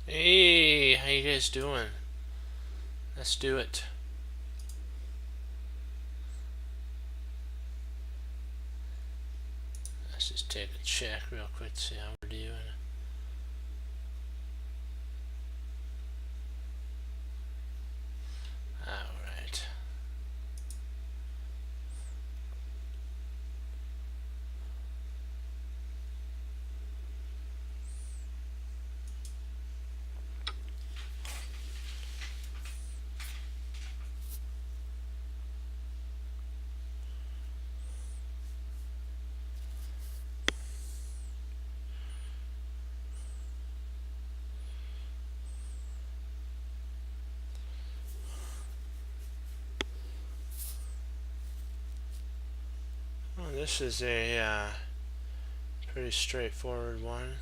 Hey, how you guys doing? Let's do it. Let's just take a check real quick to see how we're doing. Alright. Well, this is a pretty straightforward one.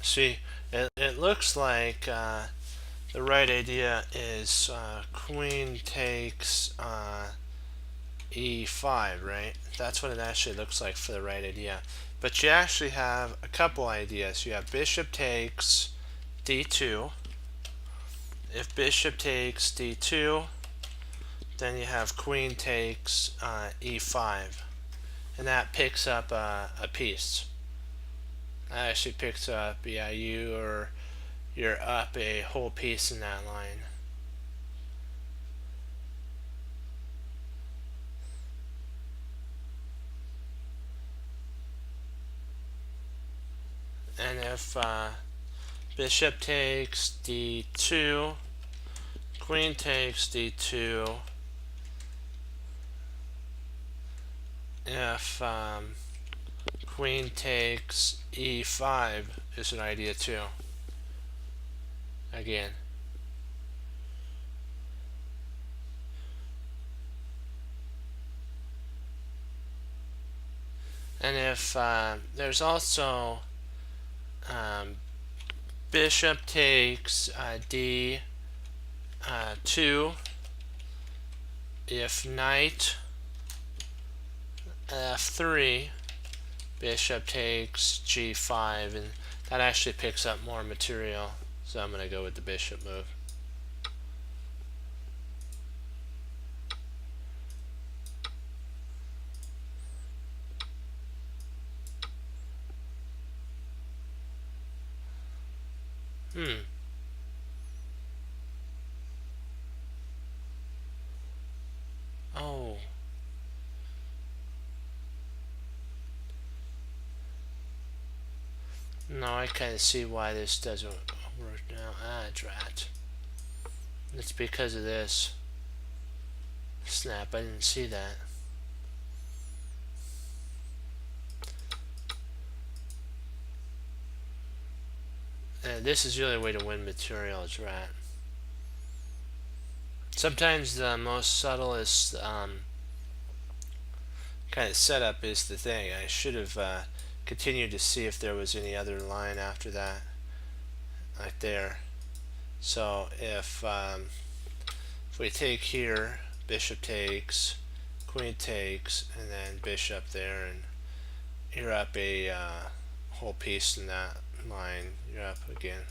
See, it looks like the right idea is queen takes e5, right? That's what it actually looks like for the right idea. But you actually have a couple ideas. You have bishop takes d2. If bishop takes d2, then you have queen takes e5, and that picks up a piece. That actually picks up, yeah, you're up a whole piece in that line. And if bishop takes d2, queen takes d2, if queen takes e5 is an idea too. Again. And if there's also bishop takes d2, if knight f3, bishop takes g5, and that actually picks up more material. So I'm going to go with the bishop move. Oh. No, I kind of see why this doesn't work now. Ah, drat. It's because of this. Snap, I didn't see that. This is really a way to win material, drat. Sometimes the most subtlest kind of setup is the thing. I should have continued to see if there was any other line after that, like there. So if we take here, bishop takes, queen takes, and then bishop there, and you're up a whole piece in that line. You're up again.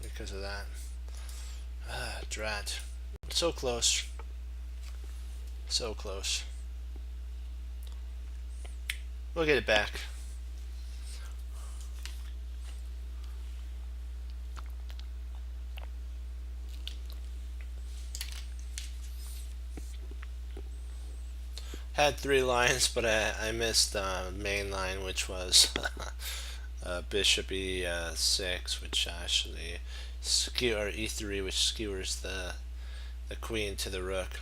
Because of that. Ah, drat. So close. So close. We'll get it back. Had 3 lines, but I missed the main line, which was bishop e6, which actually or e3, which skewers the queen to the rook.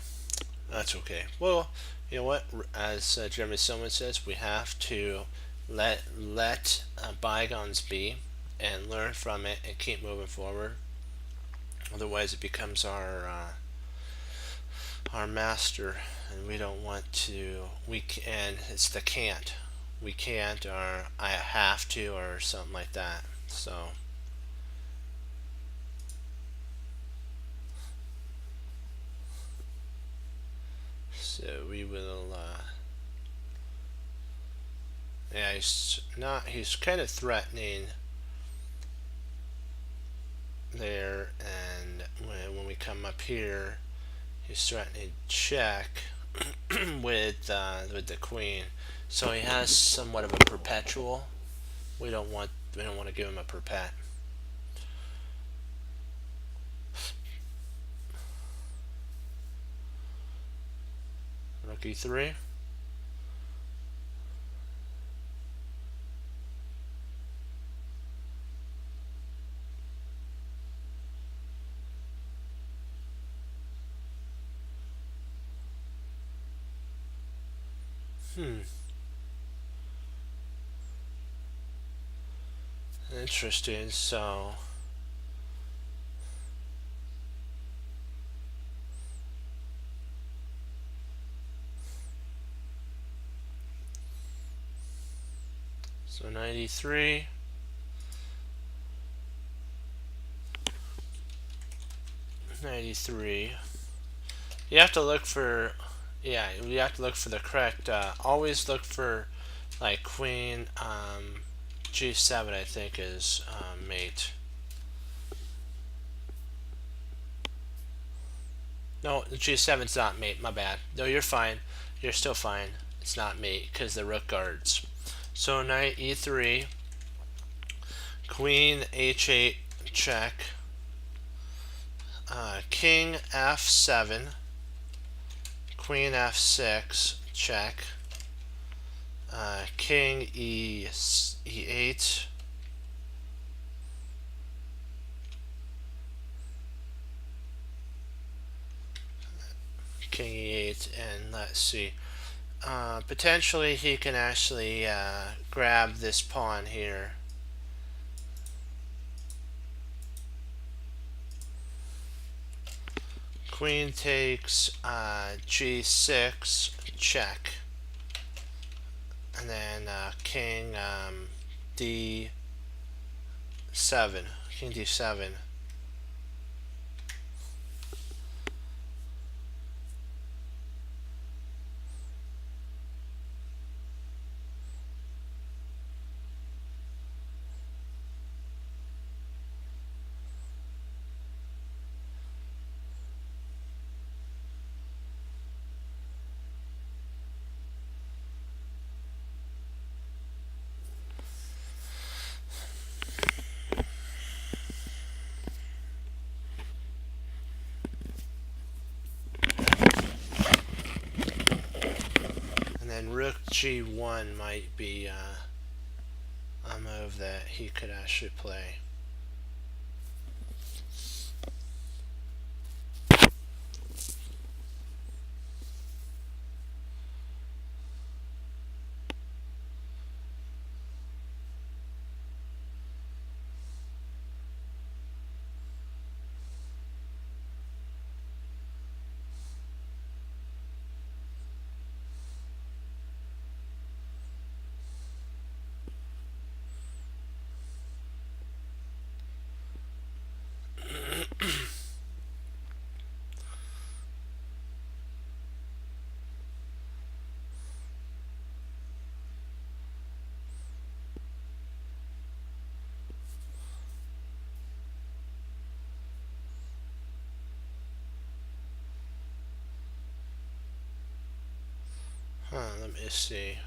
That's okay. Well, you know what? As Jeremy Silman says, we have to let bygones be and learn from it and keep moving forward. Otherwise, it becomes our master, and we don't want to. We can. It's the can't. we can't, or I have to, or something like that. So we will yeah, he's kind of threatening there, and when we come up here he's threatening check with the queen, so he has somewhat of a perpetual. We don't want to give him a perpet. Rook e3. Interesting. So 93. 93. You have to look for, yeah, you have to look for the correct, always look for like queen, g7 I think is mate. No, g7's not mate, my bad. No, you're fine. You're still fine. It's not mate because the rook guards. So knight e3, queen h8 check, king f7, queen f6 check, king e8, king e8, and let's see. Potentially he can actually grab this pawn here. Queen takes g6 check, and then king d7, king d7. And then rook g1 might be a move that he could actually play. Let me see.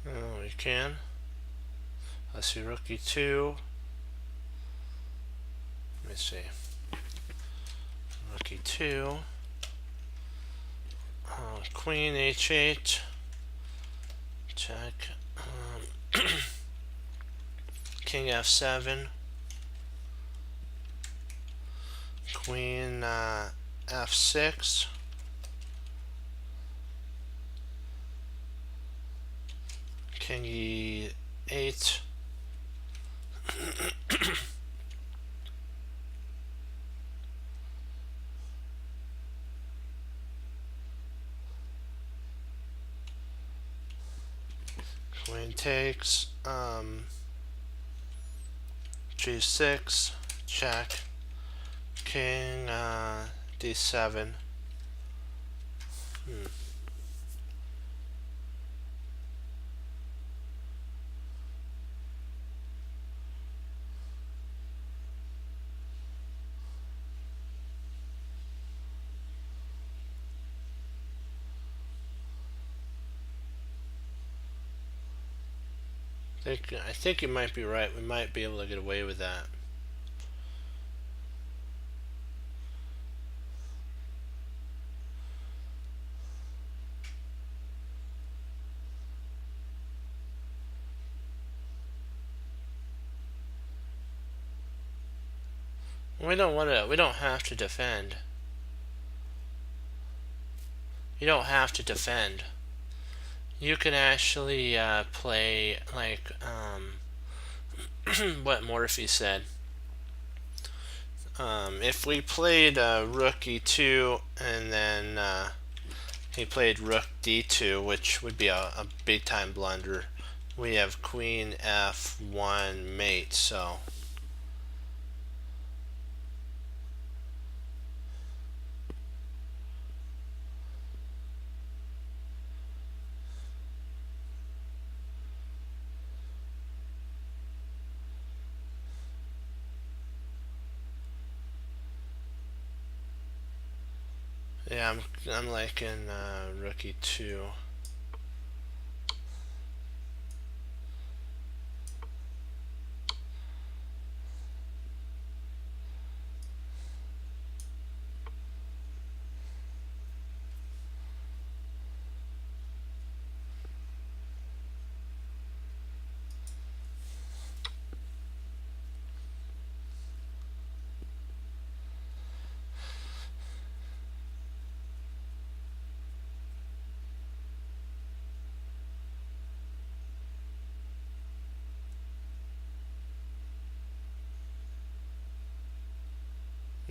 Oh, we can. Let's see, rookie 2. Let me see. Rookie 2. Queen h8. Check. King f7. Queen f6. King e8. Queen takes. G6. Check. King d7. I think you might be right. We might be able to get away with that. We don't have to defend. You don't have to defend. You can actually play like what Morphy said. If we played rook e2 and then he played rook d2, which would be a big time blunder, we have queen f1 mate, so yeah, I'm liking rook e2.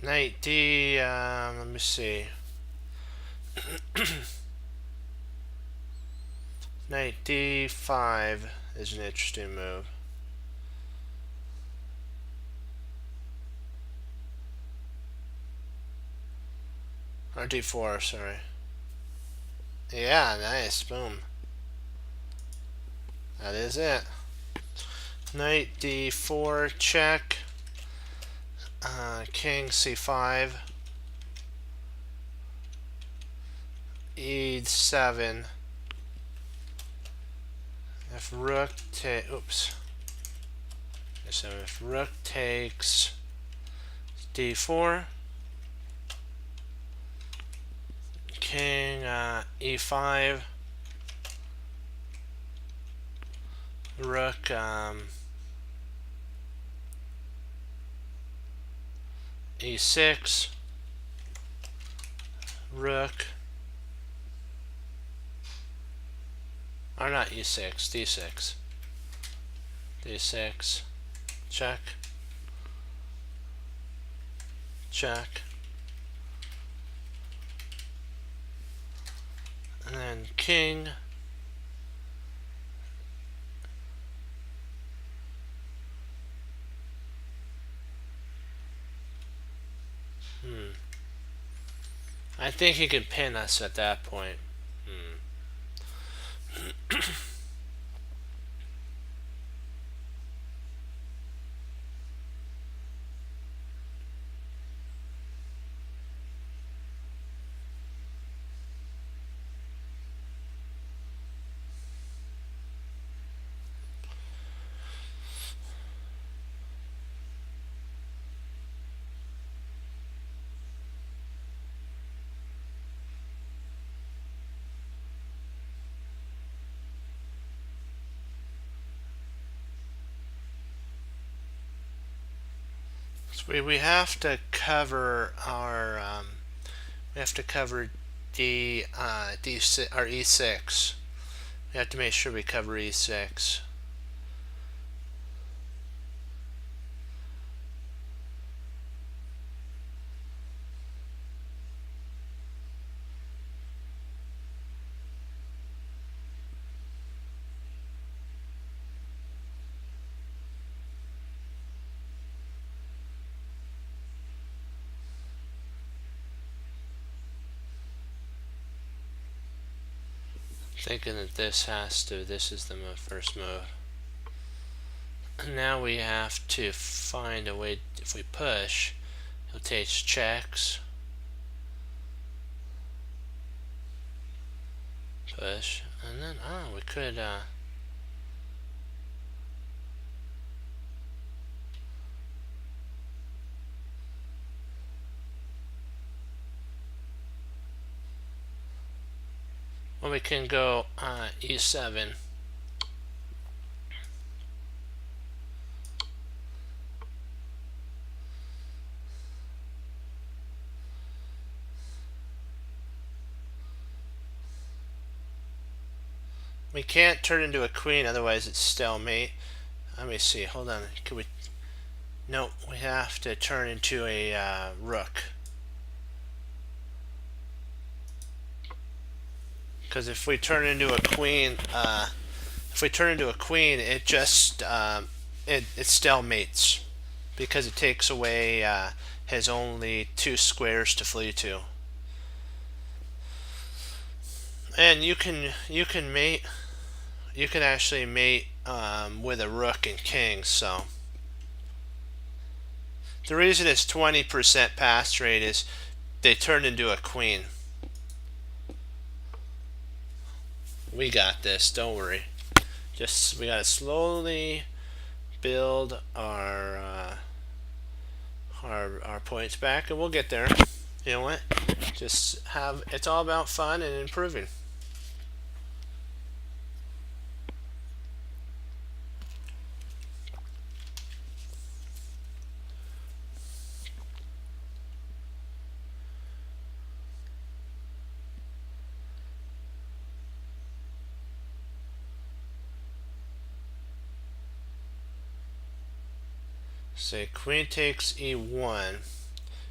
Knight d, let me see. Knight d5 is an interesting move. Or d4, sorry. Yeah, nice, boom. That is it. Knight d4 check. King c5. e7. If rook so if rook takes d4, king e5, rook e6, rook, or not e6, d6, d6, check, check, and then king, I think he can pin us at that point. So we have to cover our we have to cover D6 or E6. We have to make sure we cover E6. Thinking that this is the first move. Now we have to find a way, if we push, he'll take checks. Push, and then, we could, well, we can go E7. We can't turn into a queen, otherwise it's stalemate. Let me see, hold on. Can we? No, we have to turn into a rook. Because if we turn into a queen, it just it stalemates because it takes away his only 2 squares to flee to. And you can actually mate with a rook and king. So the reason it's 20% pass rate is they turn into a queen. We got this, don't worry. Just we gotta slowly build our points back, and we'll get there. You know what? It's all about fun and improving. Say queen takes e1.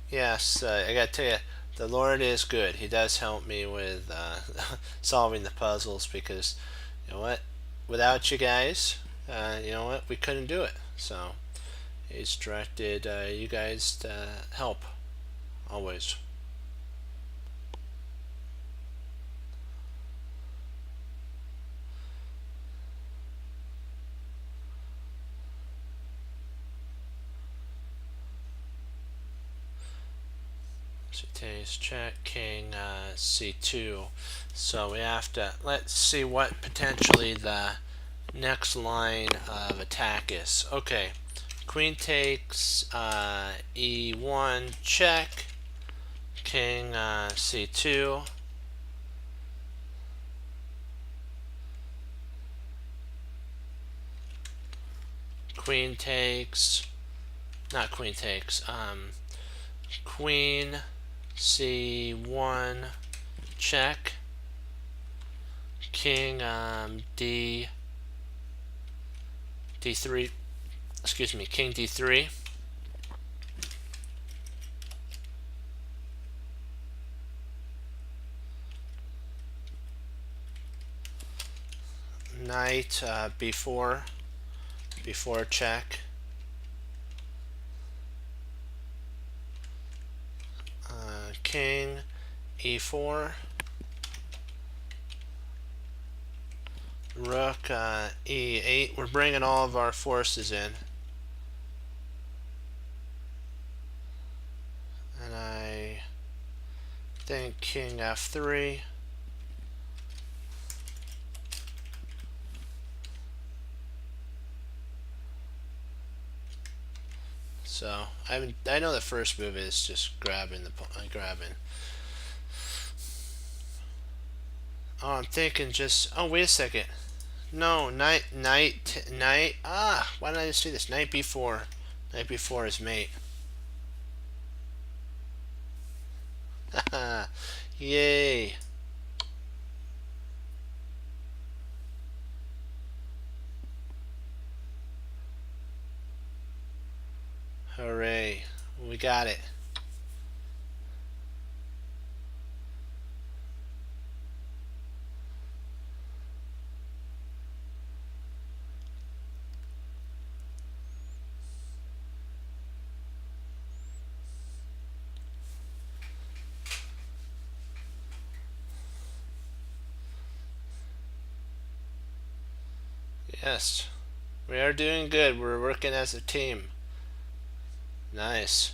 Yes, I gotta tell you, the Lord is good. He does help me with solving the puzzles, because you know what? Without you guys, you know what? We couldn't do it. So He's directed you guys to help always. So today's check, king c2. So we have to, let's see what potentially the next line of attack is. Okay, queen takes e1, check, king c2. Queen takes, not queen takes, queen c1, check, king d3, excuse me, king d3, knight b4, b4 check, king e4, rook e8. We're bringing all of our forces in, and I think king f3. So I know the first move is just grabbing. Oh, I'm thinking just. Oh, wait a second. No, knight. Ah, why did I just do this? Knight b4. Knight b4 is mate. Yay. Hooray. We got it. Yes. We are doing good. We're working as a team. Nice.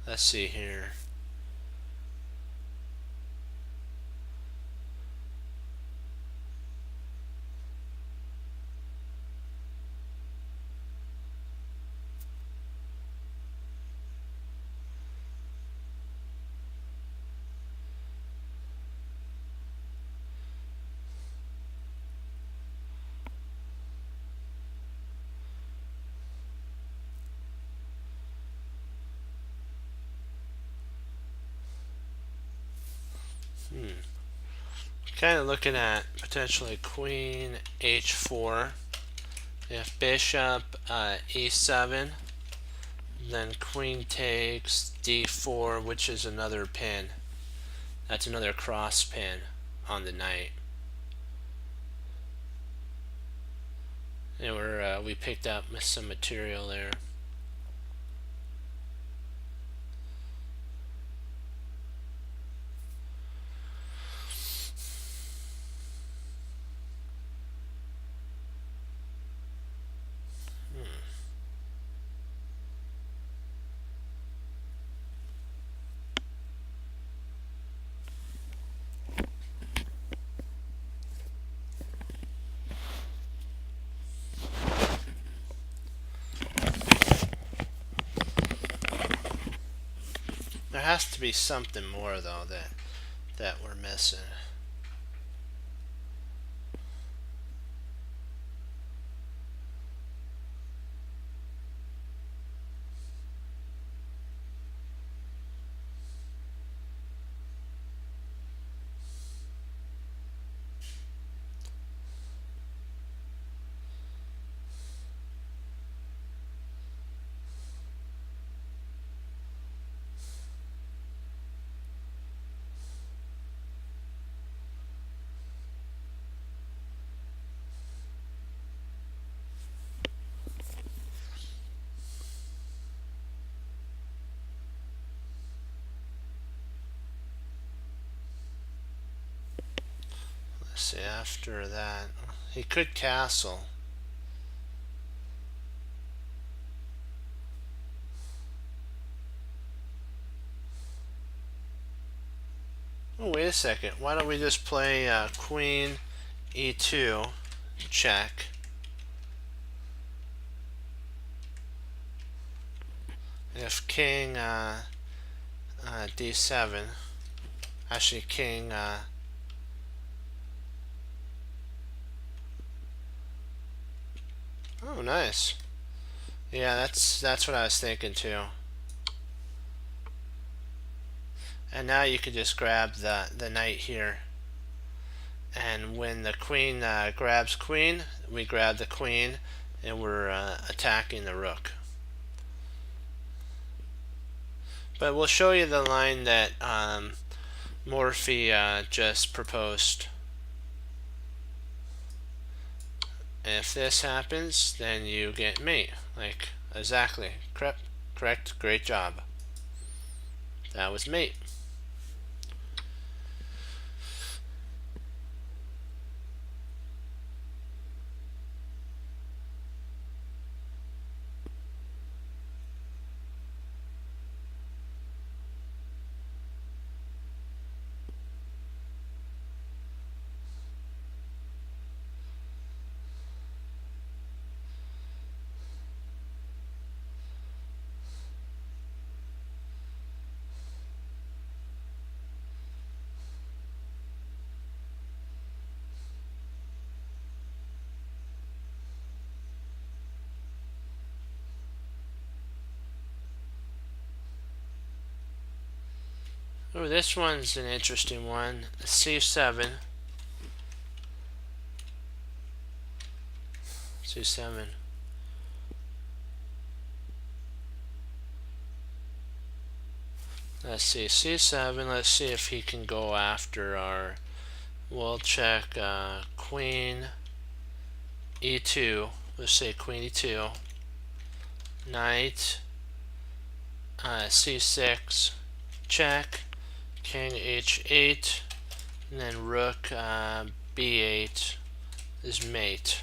Let's see here. Kind of looking at potentially queen h4. If bishop e7, then queen takes d4, which is another pin. That's another cross pin on the knight. And we picked up some material there. There has to be something more though that we're missing. Let's see, after that, he could castle. Oh, wait a second. Why don't we just play queen e2, check. And if king d7, actually king oh, nice. Yeah, that's what I was thinking too. And now you can just grab the knight here. And when the queen grabs queen, we grab the queen and we're attacking the rook. But we'll show you the line that Morphy just proposed. And if this happens, then you get mate. Like, exactly. Correct. Great job. That was mate. Oh, this one's an interesting one. C7. C7. Let's see, C7. Let's see if he can go after our. We'll check Queen E2. Let's say Queen E2. Knight C6. Check. King H8. And then Rook B8 is mate.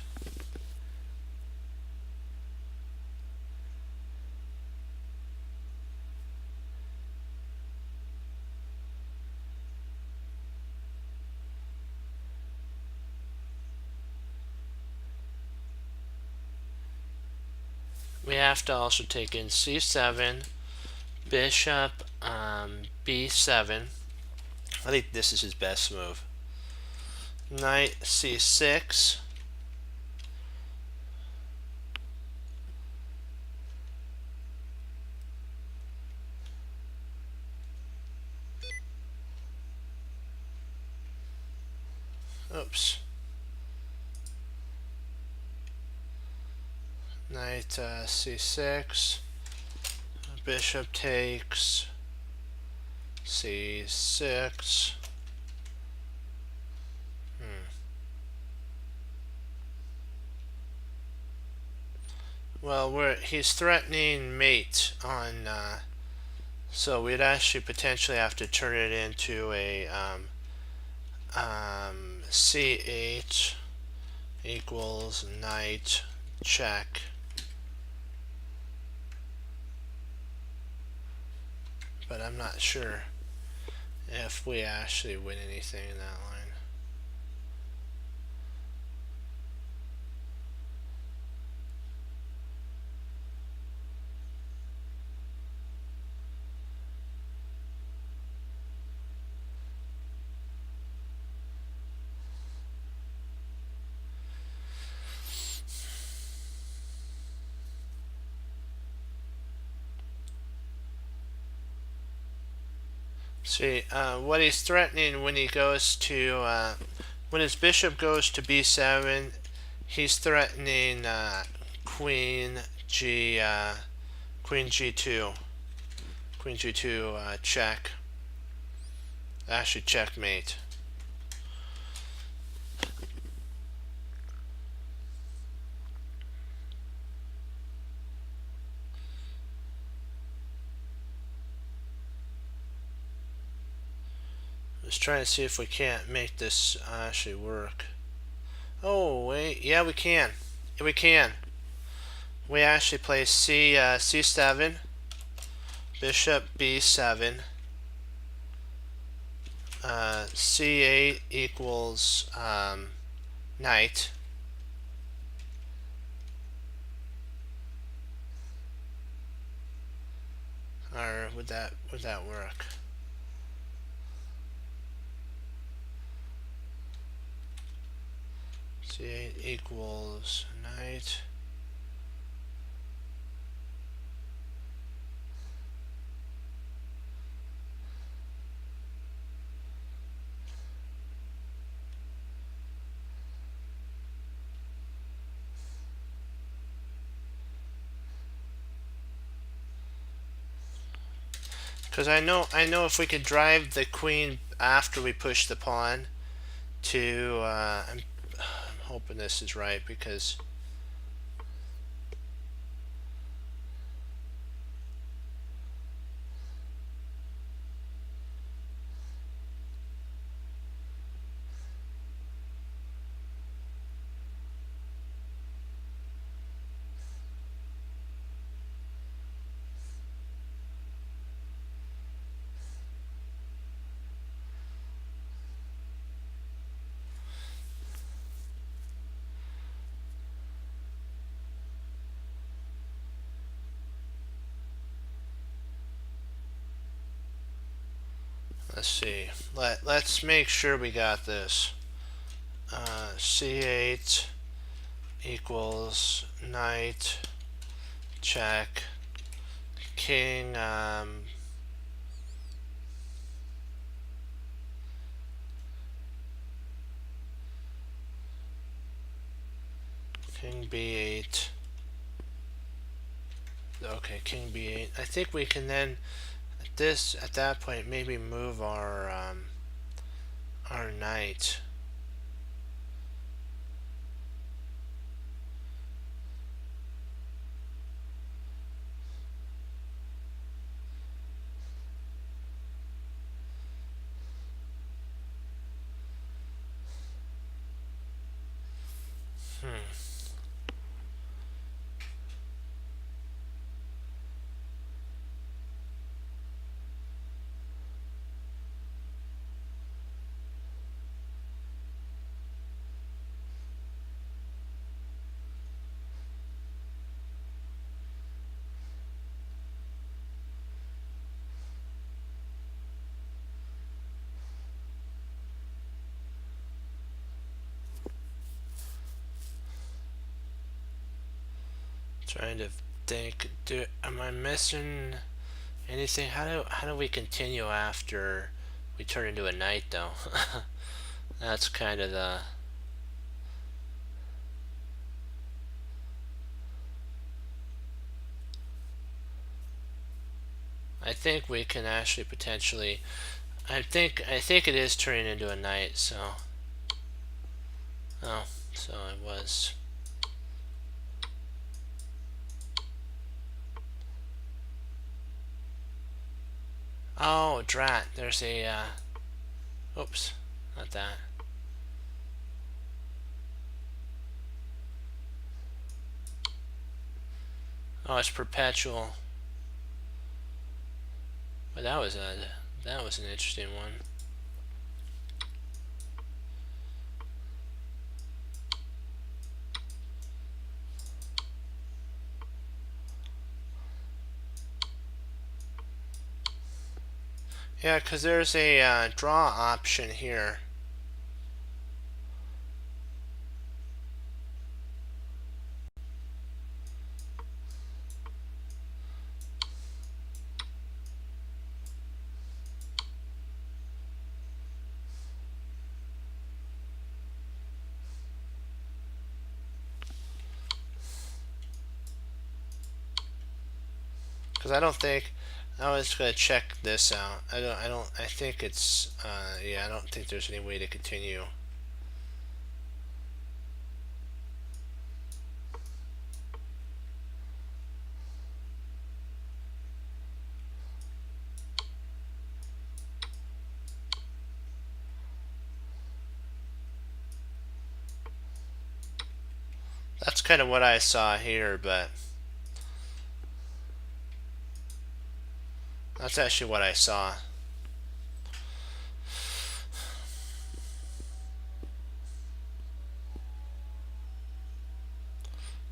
We have to also take in C7, Bishop B7. I think this is his best move. Knight C6. Oops. Knight C6. Bishop takes C6. Well, he's threatening mate on, so we'd actually potentially have to turn it into a C8 equals knight check. But I'm not sure if we actually win anything in that line. See, what he's threatening when he goes to, when his bishop goes to b7, he's threatening queen g2, queen g2 check. Actually, checkmate. Let's try and see if we can't make this actually work. Oh wait, yeah we can. We can. We actually play C7, Bishop B7, C8 equals knight. Or would that work? C8 equals knight. Because I know if we could drive the queen after we push the pawn to, I'm hoping this is right because let's see. Let's make sure we got this. C8 equals knight check king king b8. Okay, king b8. I think we can then at that point maybe move our knight. Trying to think. Am I missing anything? How do we continue after we turn into a knight though? That's kind of the. I think we can actually potentially. I think it is turning into a knight. So. Oh, so it was. Oh, drat. There's a. Oops, not that. Oh, it's perpetual. But that was an interesting one. Yeah, because there's a draw option here. Because I don't think I was gonna check this out. I think it's yeah, I don't think there's any way to continue. That's kind of what I saw here, but that's actually what I saw.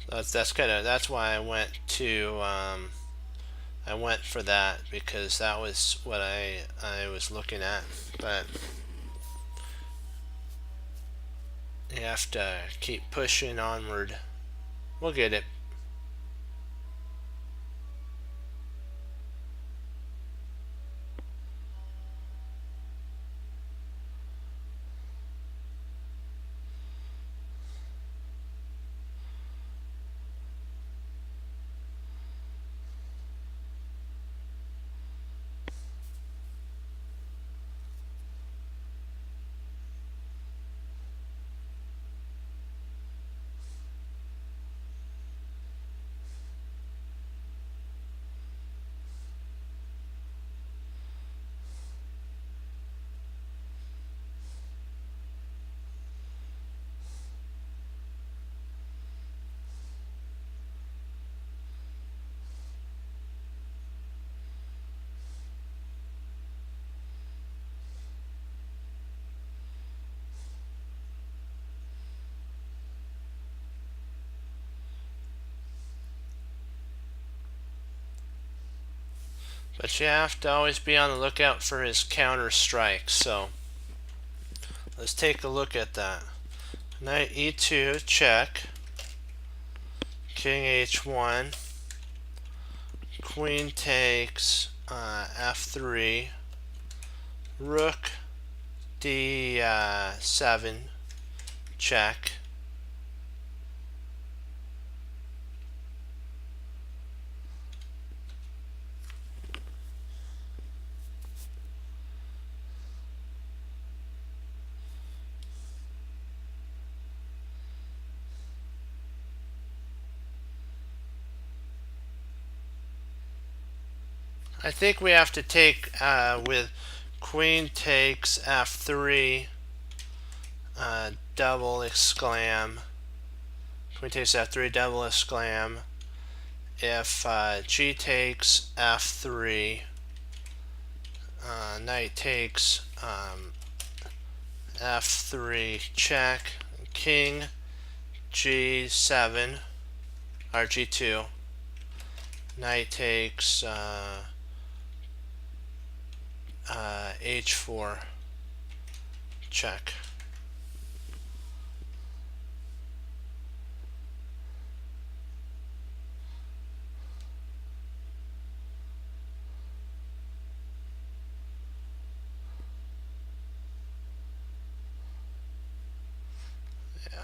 That's why I went for that because that was what I was looking at. But you have to keep pushing onward. We'll get it. But you have to always be on the lookout for his counter strikes. So let's take a look at that. Knight e2, check. King h1. Queen takes f3. Rook d7, check. I think we have to take with queen takes f3, double exclam. Queen takes f3, double exclam. If g takes f3, knight takes f3, check. King g7 or g2. Knight takes h4, check. Yeah.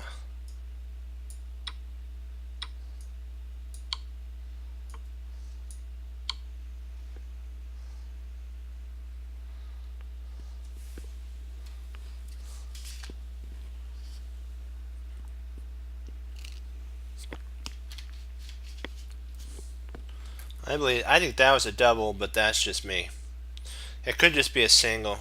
I think that was a double, but that's just me. It could just be a single.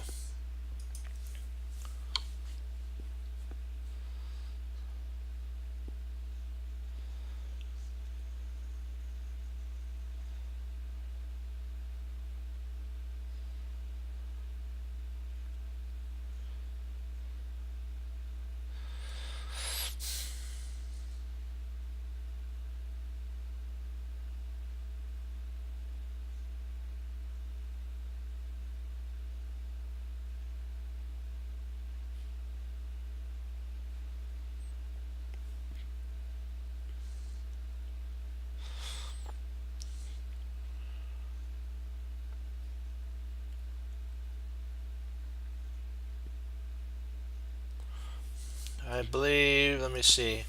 I believe, let me see.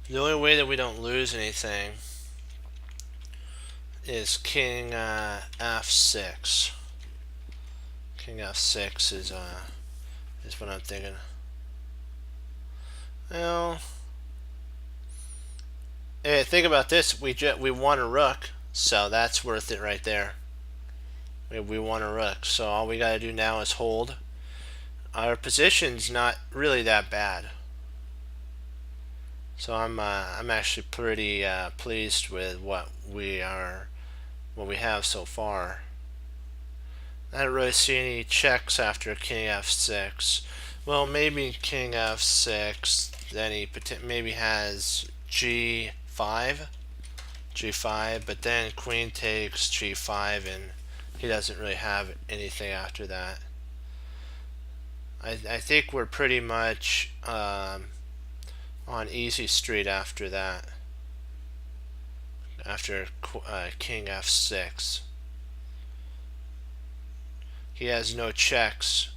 The only way that we don't lose anything is king f6. King f6 is what I'm thinking. Well, hey, think about this. We won a rook, so that's worth it right there. We won a rook, so all we got to do now is hold. Our position's not really that bad, so I'm actually pretty pleased with what we have so far. I don't really see any checks after king f6. Well, maybe king f6. Then he maybe has g5, but then queen takes g5, and he doesn't really have anything after that. I think we're pretty much on easy street after that. After king f6. He has no checks.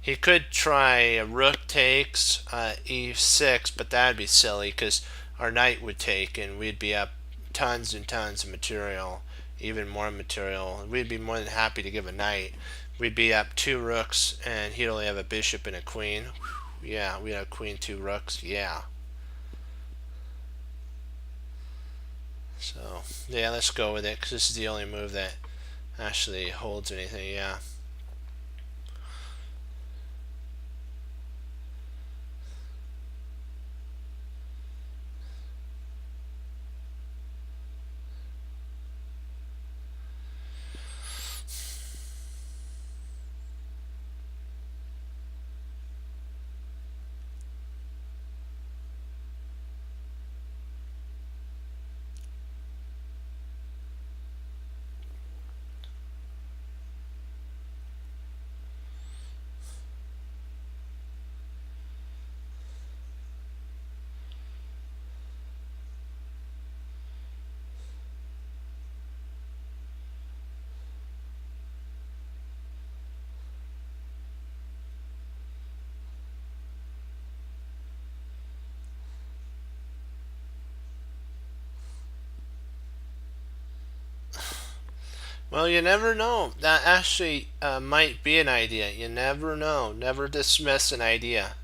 He could try a rook takes e6, but that'd be silly because our knight would take and we'd be up tons and tons of material, even more material. We'd be more than happy to give a knight. We'd be up 2 rooks and he'd only have a bishop and a queen. Yeah, we'd have queen 2 rooks. Yeah. So, yeah, let's go with it because this is the only move that actually holds anything. Yeah. Well, you never know. That actually might be an idea. You never know. Never dismiss an idea.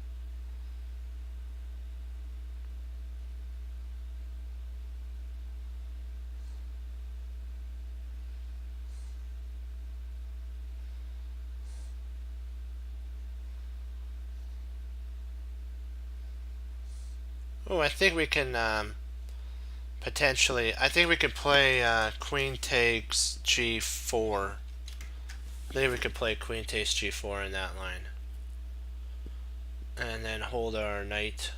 Oh, I think we can potentially. I think we could play queen takes g4. I think we could play queen takes g4 in that line, and then hold our knight.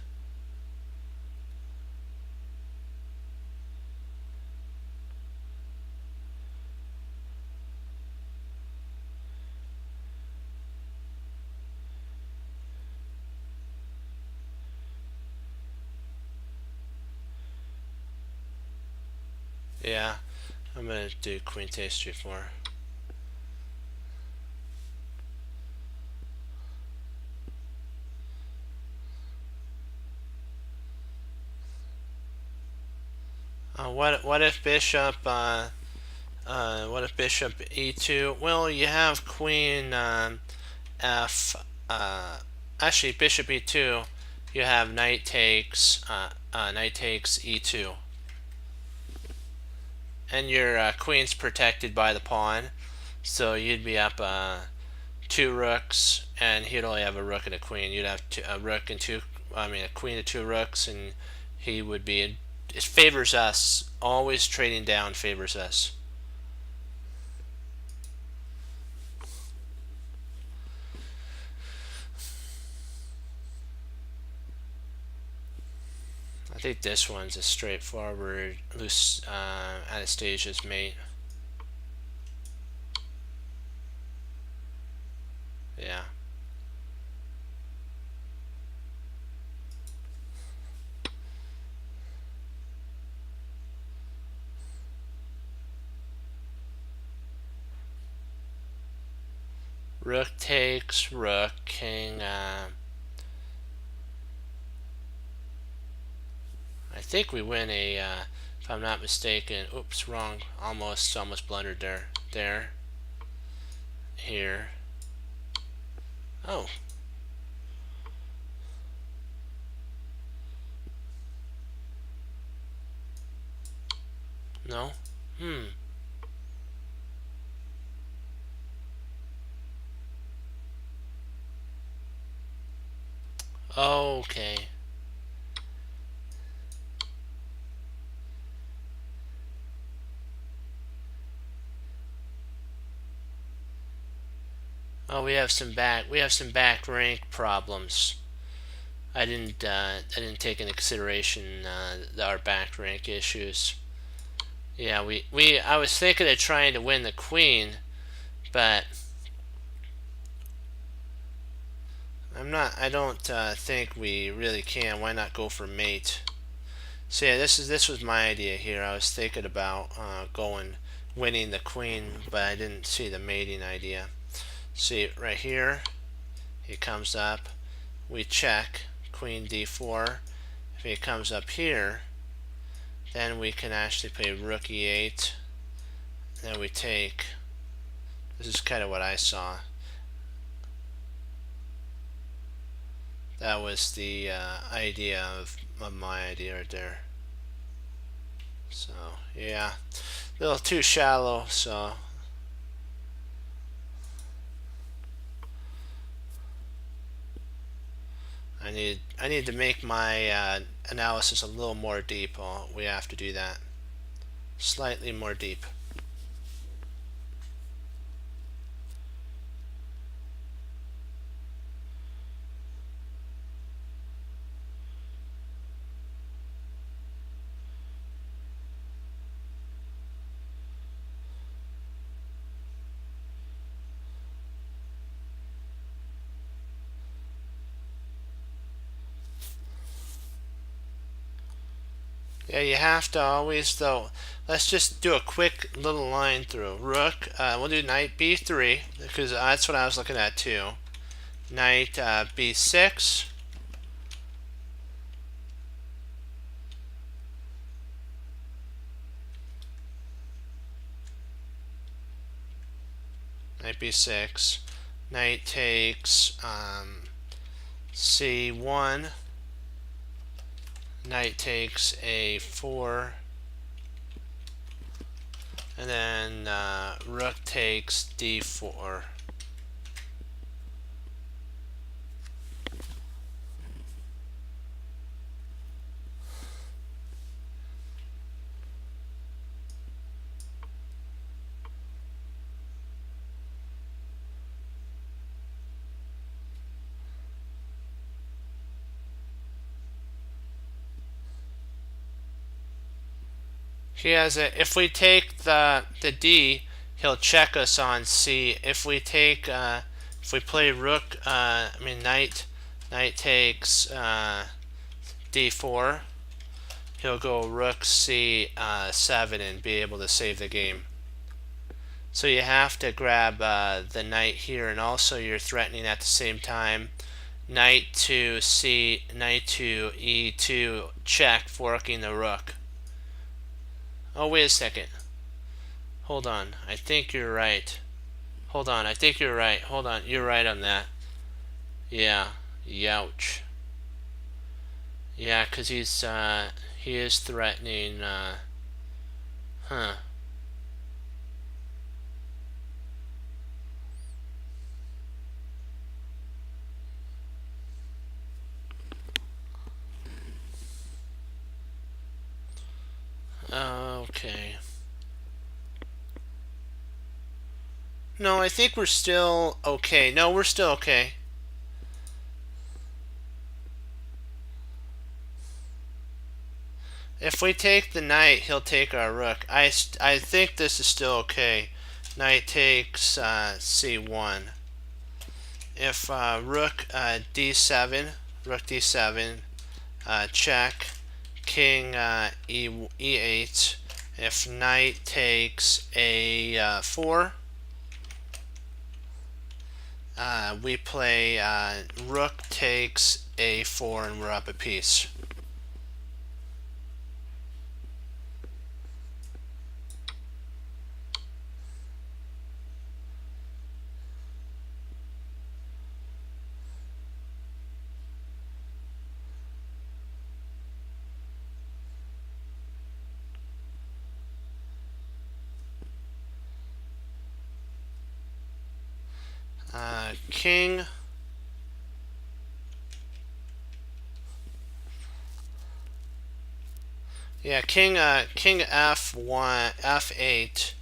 Yeah, I'm gonna do queen takes g4. What if bishop what if bishop e2? Well, you have queen f. Actually, bishop e2. You have knight takes e2, and your queen's protected by the pawn. So you'd be up two rooks, and he'd only have a rook and a queen. You'd have a rook and two. I mean, a queen and two rooks, and he would be. It favors us. Always trading down favors us. I think this one's a straightforward loose Anastasia's mate. Yeah. Rook takes, rook, king. I think we win a, if I'm not mistaken. Oops, wrong. Almost blundered there. There. Here. Oh. No? Okay. Oh, we have some back rank problems. I didn't take into consideration our back rank issues. Yeah, I was thinking of trying to win the queen, but I don't think we really can. Why not go for mate? So yeah, this was my idea here. I was thinking about winning the queen, but I didn't see the mating idea. See right here, he comes up. We check queen d4. If he comes up here, then we can actually play rook e8. Then we take. This is kind of what I saw. That was the idea of my idea right there. So yeah, a little too shallow. So I need to make my analysis a little more deep. We have to do that slightly more deep. Yeah, you have to always though. Let's just do a quick little line through. Rook, we'll do knight b3 because that's what I was looking at too. Knight b6. knight b6, knight takes c1, knight takes a4, and then rook takes d4. He has a. If we take the D, he'll check us on C. If we take, if we play rook, knight takes D4, he'll go rook C7 and be able to save the game. So you have to grab the knight here, and also you're threatening at the same time knight to E2 check, forking the rook. Oh, wait a second. Hold on. I think you're right. Hold on. I think you're right. Hold on. You're right on that. Yeah. Youch. Yeah, because he is threatening, huh. Okay. No, I think we're still okay. No, we're still okay. If we take the knight, he'll take our rook. I think this is still okay. Knight takes c1. If rook d7, check, king e8. If knight takes a4, we play rook takes a4, and we're up a piece. King king f1 f8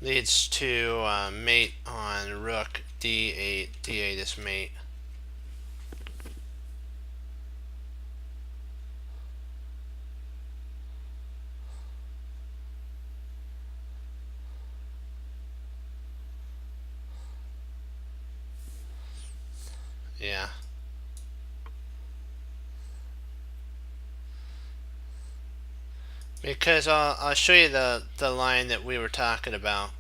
leads to mate on rook d8. d8 is mate. Yeah. Because I'll show you the line that we were talking about.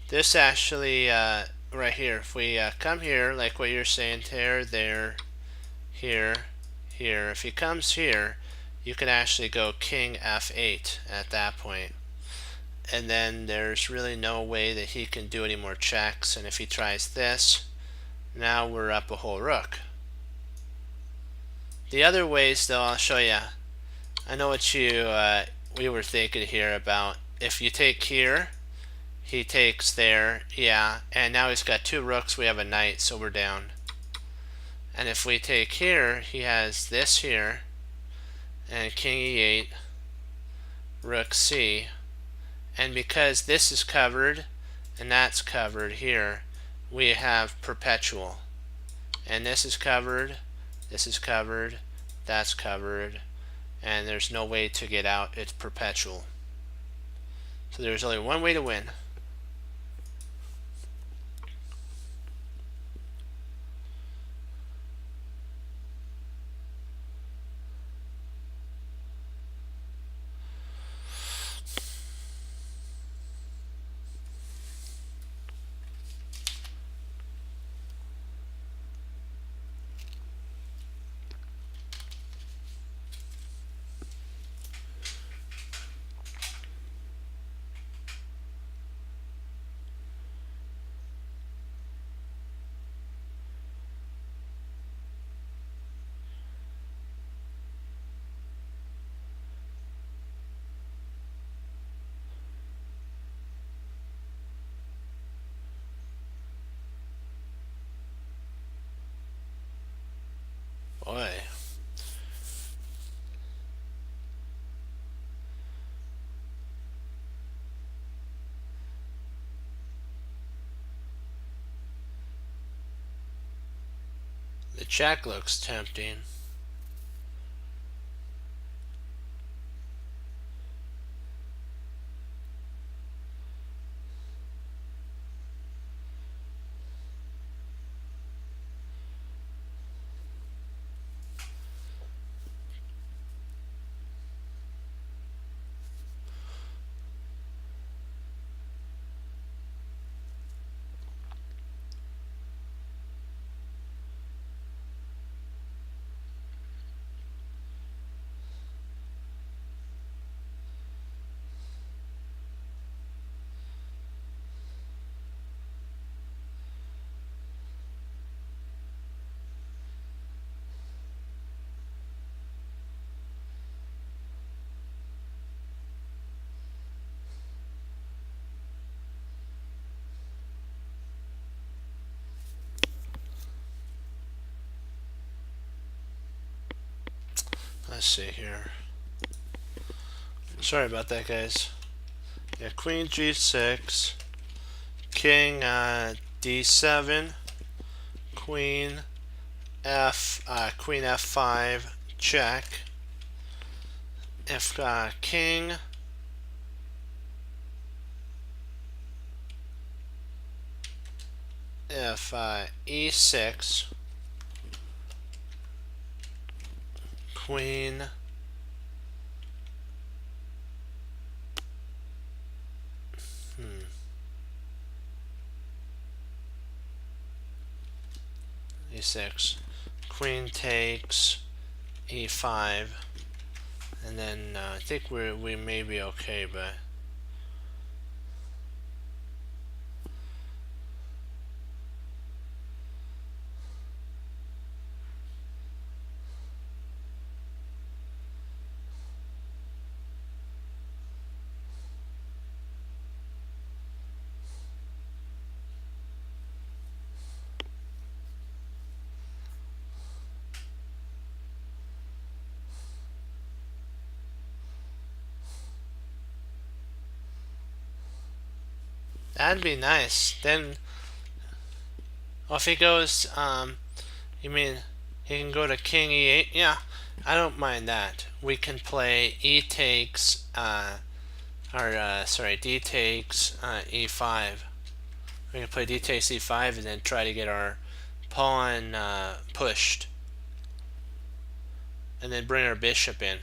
This actually right here. If we come here, like what you're saying, there, here, here. If he comes here, you can actually go king f8 at that point. And then there's really no way that he can do any more checks. And if he tries this, now we're up a whole rook. The other ways, though, I'll show you. I know what we were thinking here about. If you take here, he takes there, yeah, and now he's got two rooks. We have a knight, so we're down. And if we take here, he has this here, and king e8, rook c, and because this is covered and that's covered here, we have perpetual. And this is covered, that's covered, and there's no way to get out. It's perpetual. So there's only one way to win. The check looks tempting. Let's see here. Sorry about that, guys. Yeah, Queen G6, King D7, Queen Queen F5, check. If King if E6, Queen E6, Queen takes E5, and then I think we may be okay, but that'd be nice. Then, if he goes, you mean he can go to King E8? Yeah, I don't mind that. We can play E takes, sorry, D takes E5. We can play D takes E5 and then try to get our pawn pushed, and then bring our bishop in.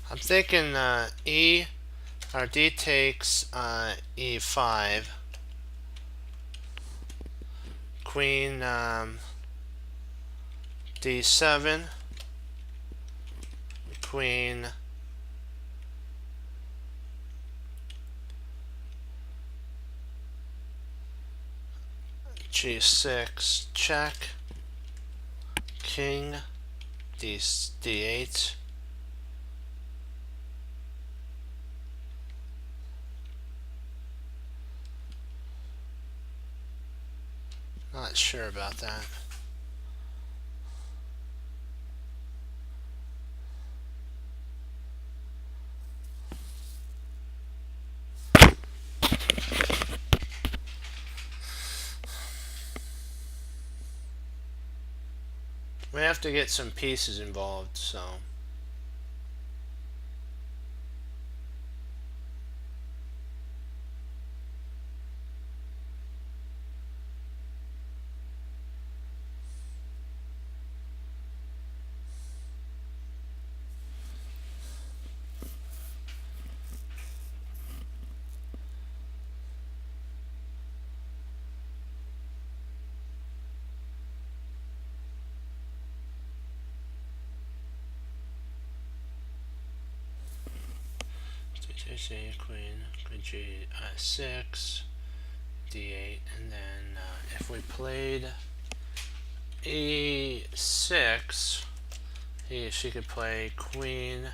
I'm thinking E or D takes E5, Queen D7, Queen G6, check, King D8. Not sure about that. We have to get some pieces involved, so. Queen G6, d8, and then if we played e6, she could play queen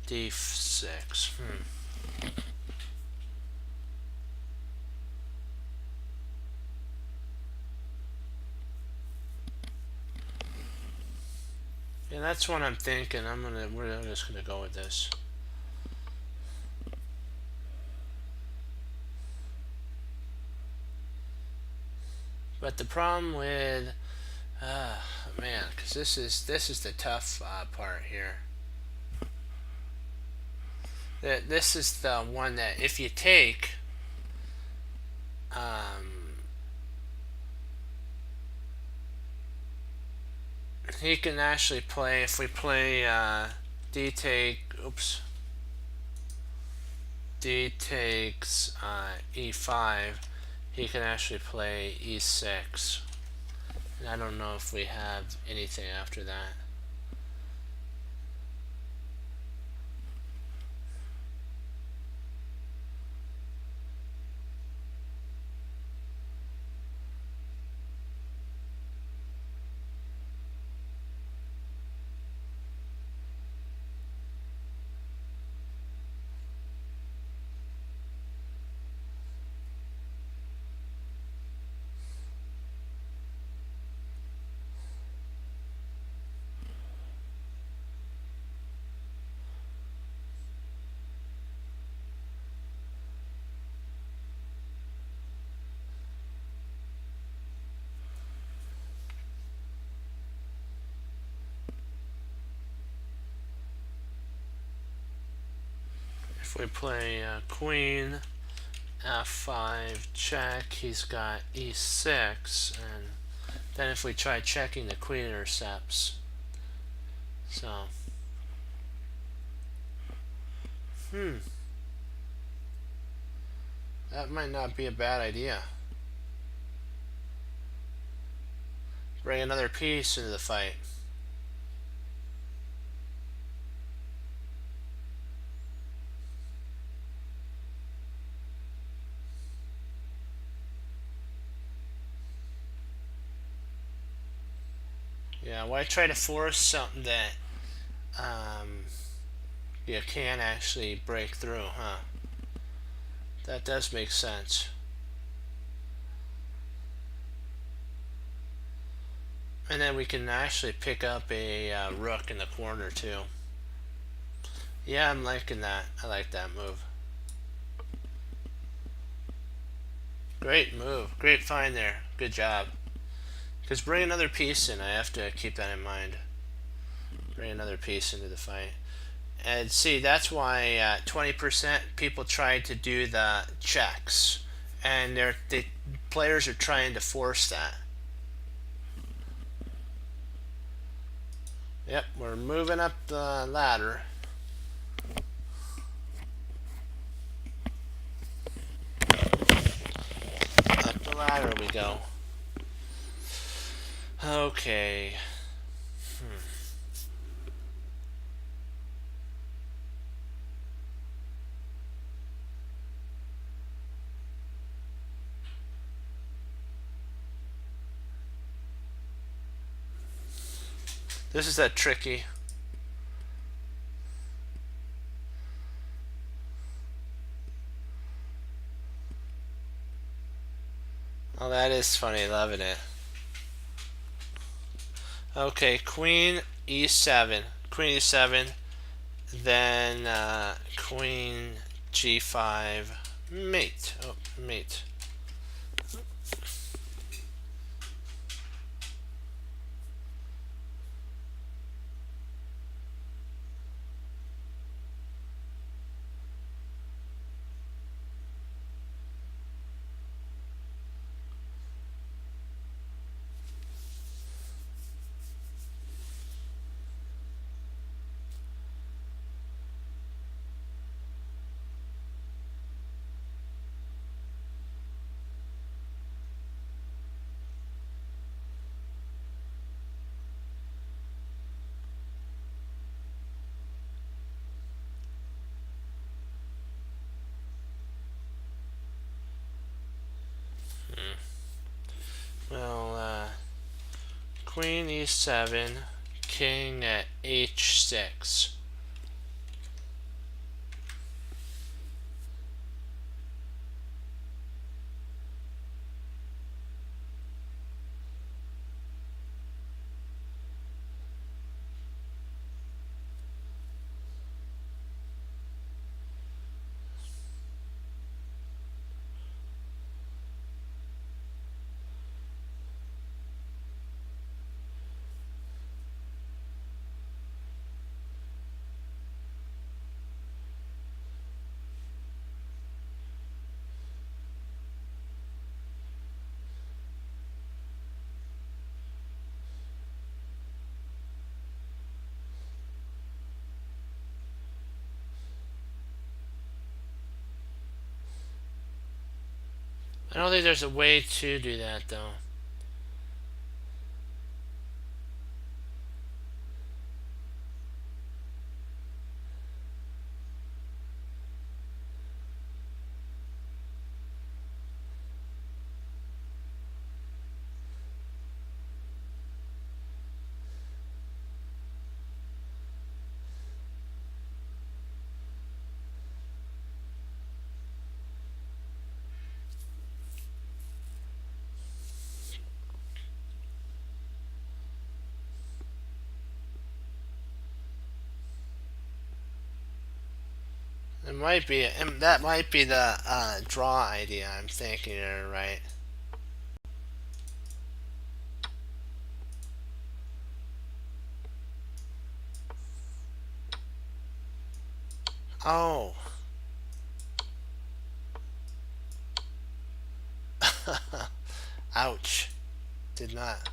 d6. Yeah, that's what I'm thinking. We're just gonna go with this. But the problem with, man, because this is the tough part here. This is the one that if you take, he can actually play. If we play d takes e5, he can actually play e6. And I don't know if we have anything after that. If we play queen f5 check, he's got e6, and then if we try checking, the queen intercepts. So, that might not be a bad idea. Bring another piece into the fight. Yeah, why try to force something that you can't actually break through, huh? That does make sense. And then we can actually pick up a rook in the corner too. Yeah, I'm liking that. I like that move. Great move. Great find there. Good job. Because bring another piece in. I have to keep that in mind. Bring another piece into the fight. And see, that's why 20% people try to do the checks. And the players are trying to force that. Yep, we're moving up the ladder. Up the ladder we go. Okay. This is that tricky. Oh, that is funny. Loving it. Okay, queen e7. Queen e7. Then queen g5. Mate. Oh, mate. Queen e7, king at h6. I don't think there's a way to do that though. It might be, and that might be the draw idea I'm thinking of, right? Oh. Ouch. Did not.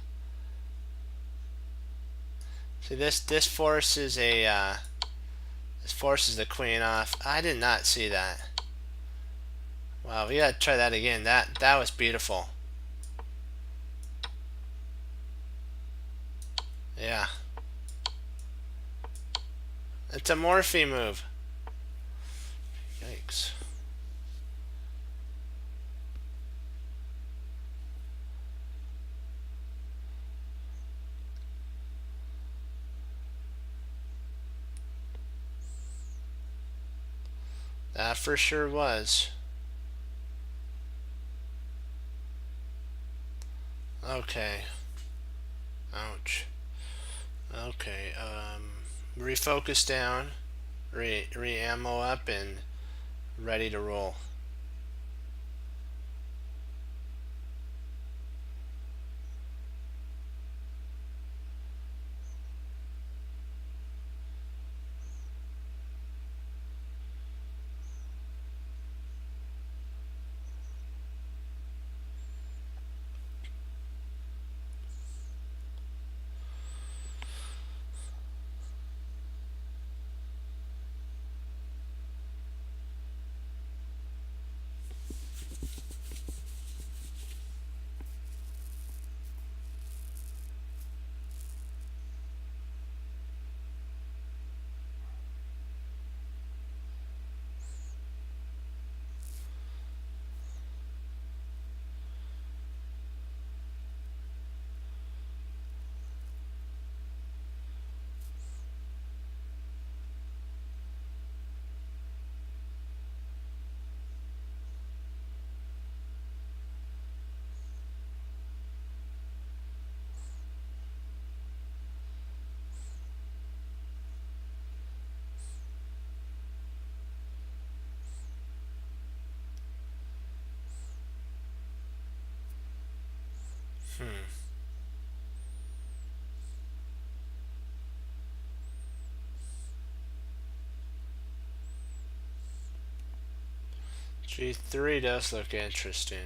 See, this forces a this forces the queen off. I did not see that. Wow, we gotta try that again. That was beautiful. Yeah. It's a Morphe move. Yikes. That for sure was. Okay. Ouch. Okay. Refocus down. Re-ammo up and ready to roll. Hmm. G3 does look interesting.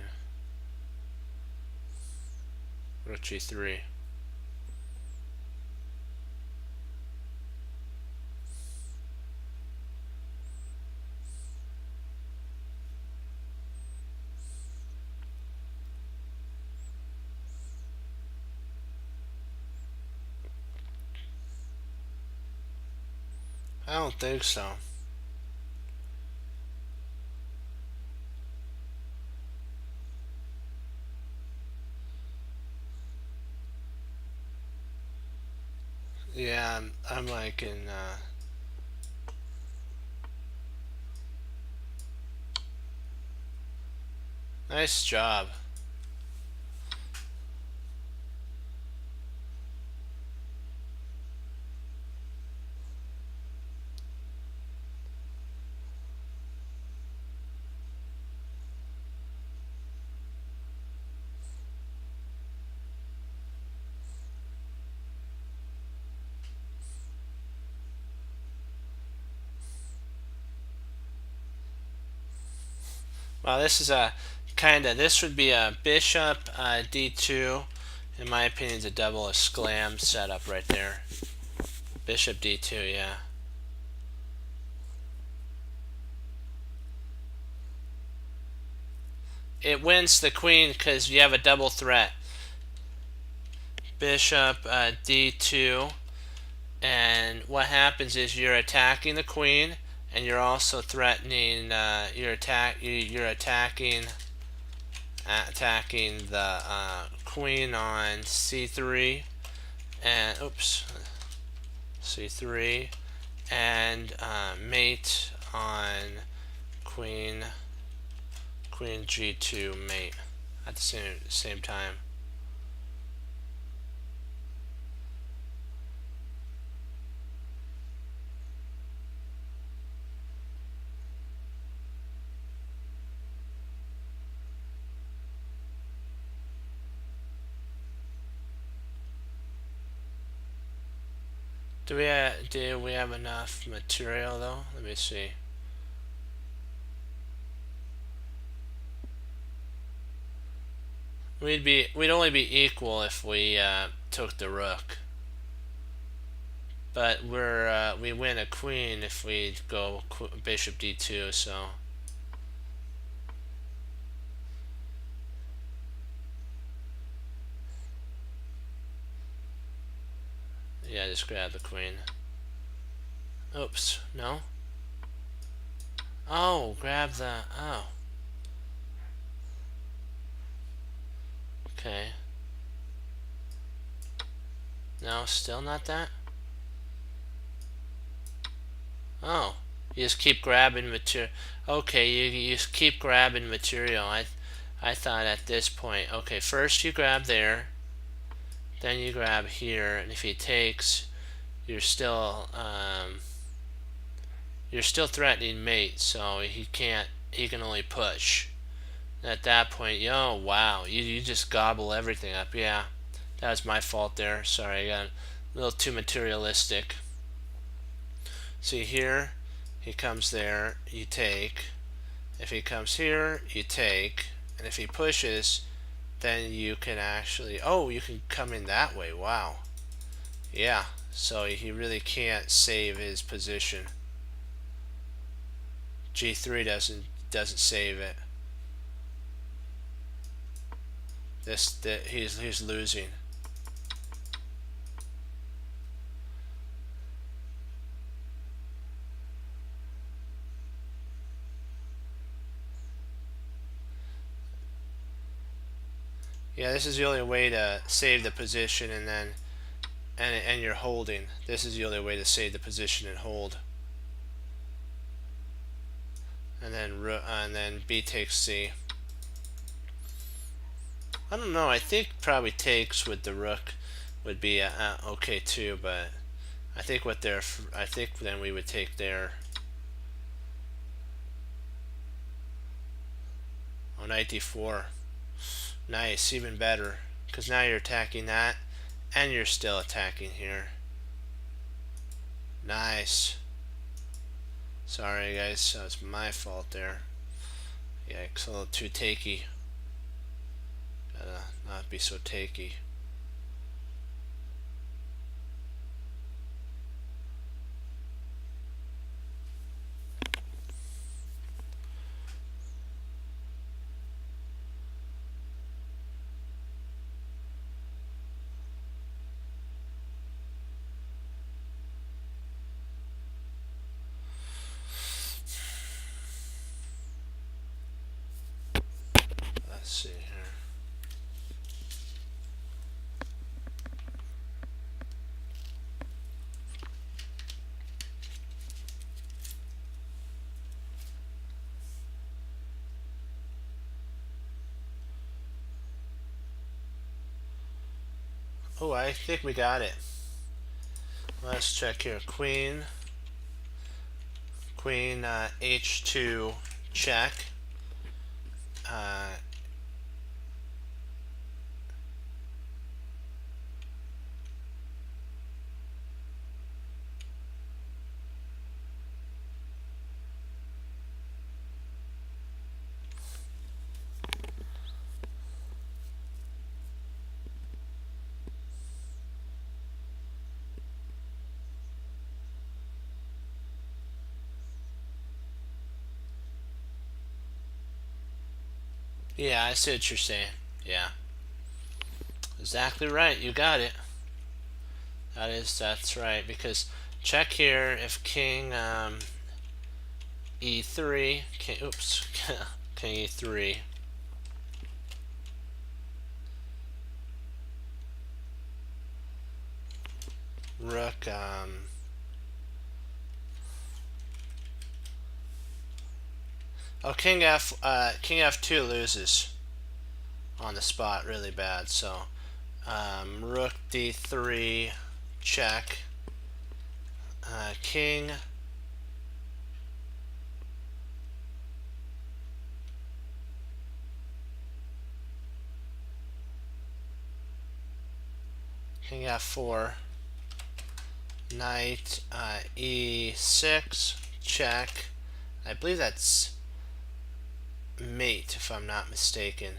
Rook G3. I don't think so. Yeah, I'm like in. Nice job. Well, this is a kind of. This would be a bishop d2. In my opinion, it's a double esclam setup right there. Bishop d2, yeah. It wins the queen because you have a double threat. Bishop d2, and what happens is you're attacking the queen, and you're also threatening. You're attacking the queen on c3, and oops, c3, and mate on queen g2 mate at the same time. Do we have enough material though? Let me see. We'd only be equal if we took the rook. But we win a queen if we go bishop d2, so yeah, just grab the queen. Oops, no? Oh, grab the, oh. Okay. No, still not that? Oh, you just keep grabbing material. Okay, you just keep grabbing material. I thought at this point, okay, first you grab there, then you grab here, and if he takes, you're still threatening mate, so he can only push. And at that point, yo, wow, you just gobble everything up. Yeah, that was my fault there. Sorry, I got a little too materialistic. See here, he comes there, you take. If he comes here, you take. And if he pushes, then you can actually, oh, you can come in that way. Wow. Yeah, so he really can't save his position. G3 doesn't save it. He's losing. Yeah, this is the only way to save the position, and then and you're holding. This is the only way to save the position and hold. And then B takes C. I don't know. I think probably takes with the rook would be okay too, but I think I think then we would take there. On knight d4. Nice, even better, because now you're attacking that, and you're still attacking here. Nice. Sorry guys, that was my fault there. Yikes, a little too takey. Gotta not be so takey. Let's see here. Oh, I think we got it. Let's check here. Queen H2 check. Uh, yeah, I see what you're saying. Yeah, exactly right. You got it. That's right. Because check here if king E3, king, oops, king E3. Rook, oh, king F2 loses on the spot really bad. So, rook D3, check. King F4, knight E6, check. I believe that's mate, if I'm not mistaken.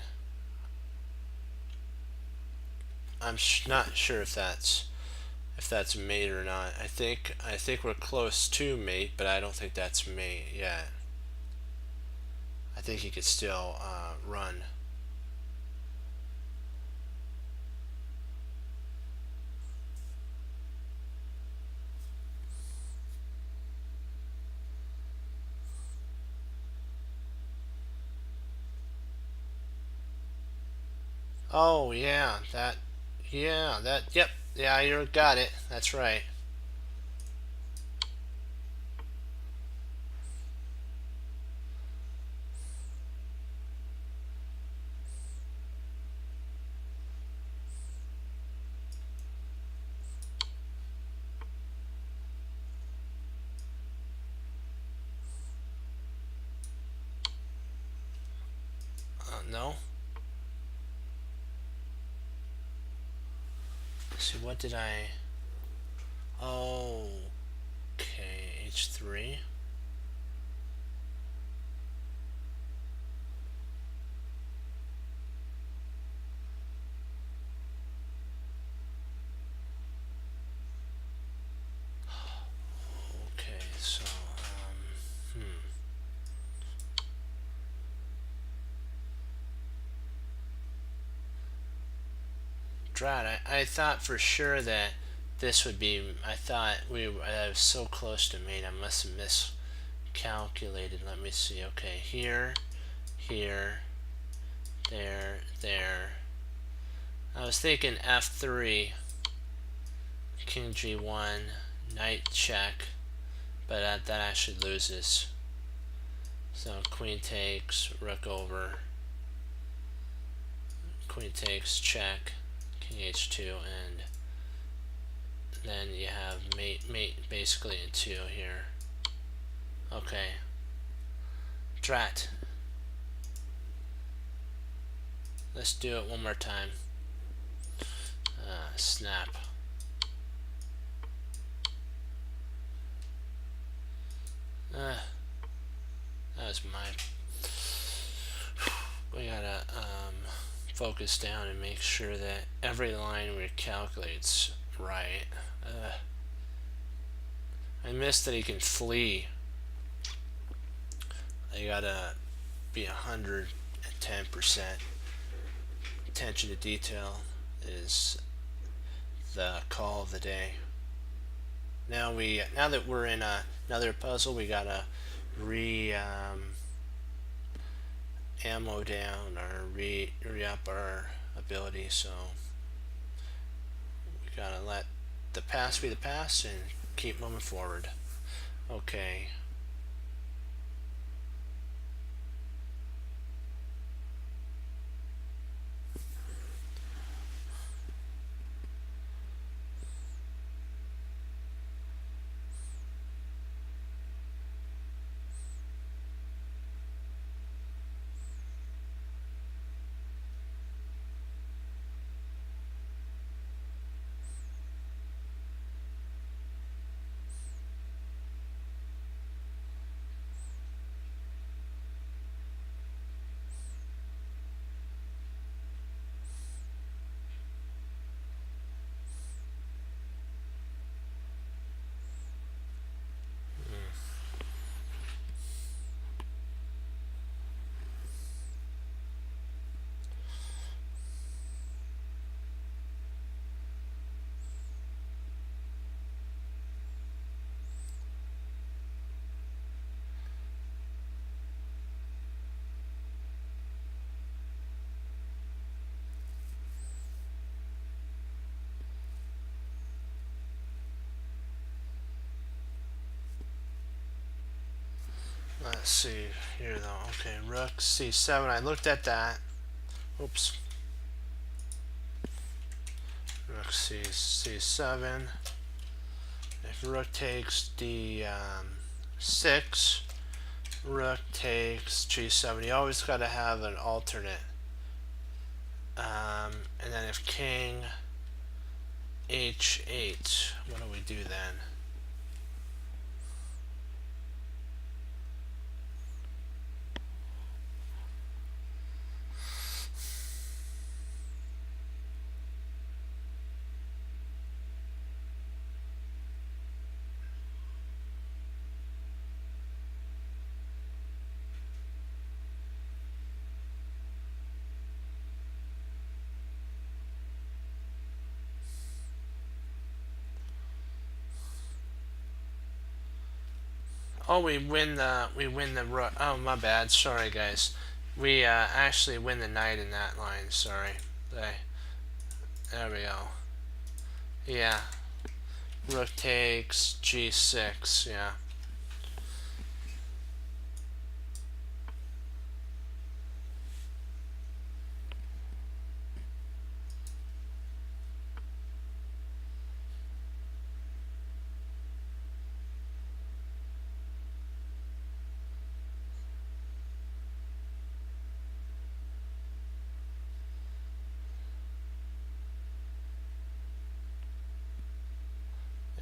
I'm not sure if that's mate or not. I think we're close to mate, but I don't think that's mate yet. I think he could still run. Oh yeah, yep, yeah, you got it. That's right. No. Let's see, what did I? Oh, okay, H3. Okay, so Drat, I thought for sure that this would be. I thought I was so close to mate. I must have miscalculated. Let me see. Okay, here, here, there. I was thinking F3, King G1, Knight check, but that actually loses. So Queen takes, Rook over, Queen takes, check, King H2, and then you have mate basically in 2 here. Okay. Drat. Let's do it one more time. Snap. That was my. We gotta focus down and make sure that every line we calculate's right. I missed that he can flee. You gotta be 110%. Attention to detail is the call of the day. Now that we're in another puzzle, we gotta ammo down or re up our ability. So we gotta let the past be the past and keep moving forward. Okay. let's see here though. Okay, rook c7. I looked at that. Oops. Rook c7. If rook takes d6, rook takes g7. You always got to have an alternate. And then if king h8, what do we do then? Oh, we win the rook. Oh, my bad. Sorry, guys. We actually win the knight in that line. Sorry. There we go. Yeah. Rook takes g6. Yeah.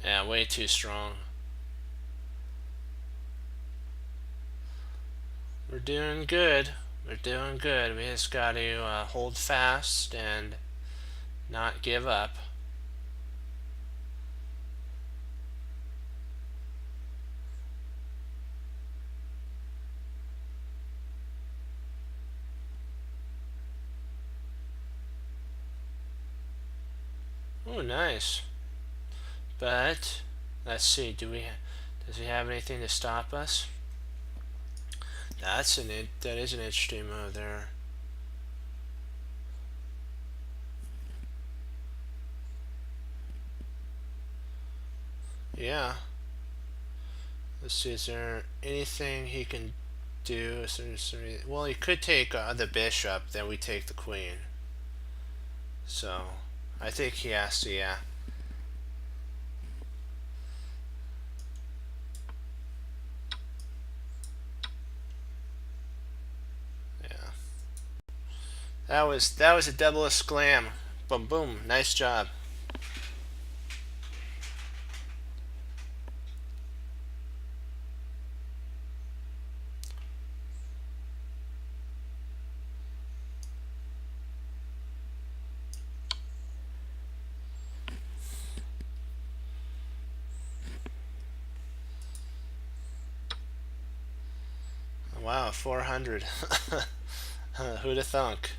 Yeah, way too strong. We're doing good. We're doing good. We just got to hold fast and not give up. Oh, nice. But let's see. Does he have anything to stop us? That is an interesting move there. Yeah. Let's see. Is there anything he can do? Well, he could take the bishop. Then we take the queen. So I think he has to. Yeah. That was a double exclam. Boom boom. Nice job. Wow, 400. Who'd have thunk?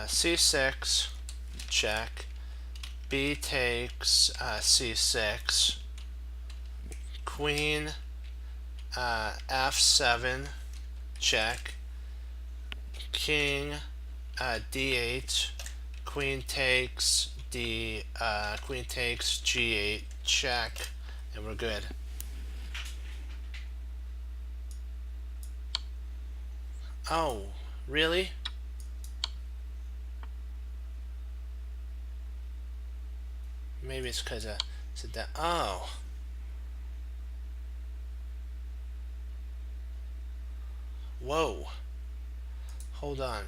C6, check. B takes C6. Queen F7, check. King D8. Queen takes Queen takes G8, check, and we're good. Oh, really? Maybe it's because I said that. Oh. Whoa. Hold on.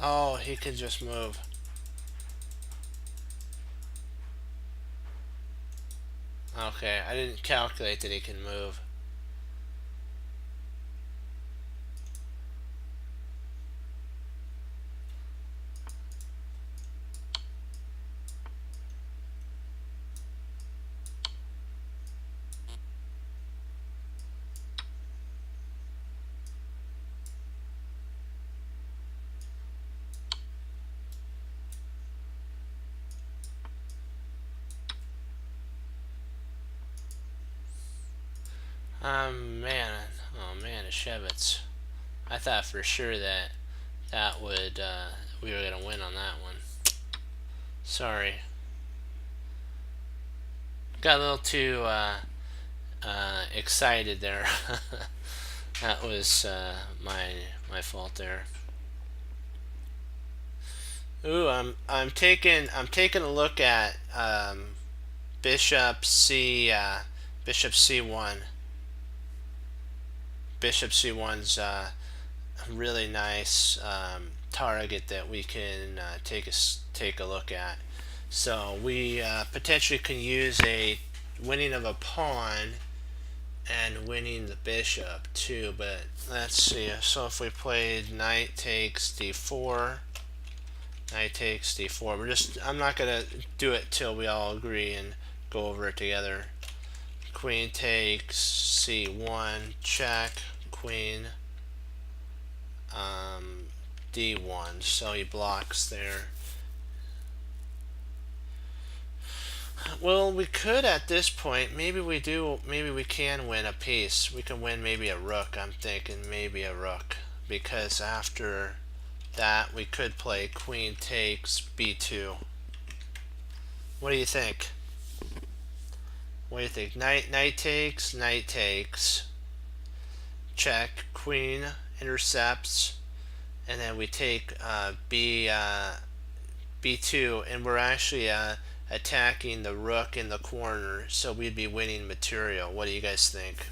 Oh, he could just move. Okay, I didn't calculate that he can move. Man, oh man, Shevitz. I thought for sure that that would we were gonna win on that one. Sorry, got a little too excited there. That was my fault there. Ooh, I'm taking a look at bishop c bishop c1. Bishop c1's really nice target that we can take a look at. So we potentially can use a winning of a pawn and winning the bishop too. But let's see. So if we played knight takes d4, knight takes d4. I'm not gonna do it till we all agree and go over it together. Queen takes c1, check, queen, d1. So he blocks there. Well, we could at this point. Maybe we do. Maybe we can win a piece. We can win maybe a rook. I'm thinking maybe a rook, because after that we could play queen takes b2. What do you think? What do you think? Knight takes, check, queen intercepts, and then we take b2, and we're actually attacking the rook in the corner, so we'd be winning material. What do you guys think?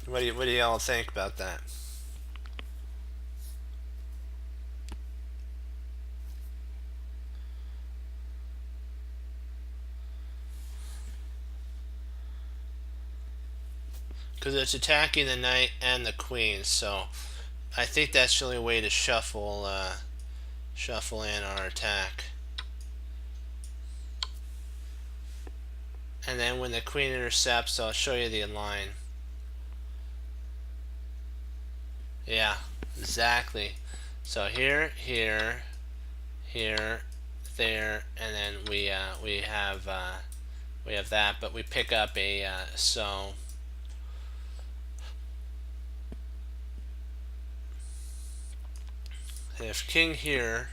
What do y'all think about that? Because it's attacking the knight and the queen, so I think that's the only way to shuffle in our attack. And then when the queen intercepts, I'll show you the line. Yeah, exactly. So here, there, and then we have that, but we pick up a so. If king here,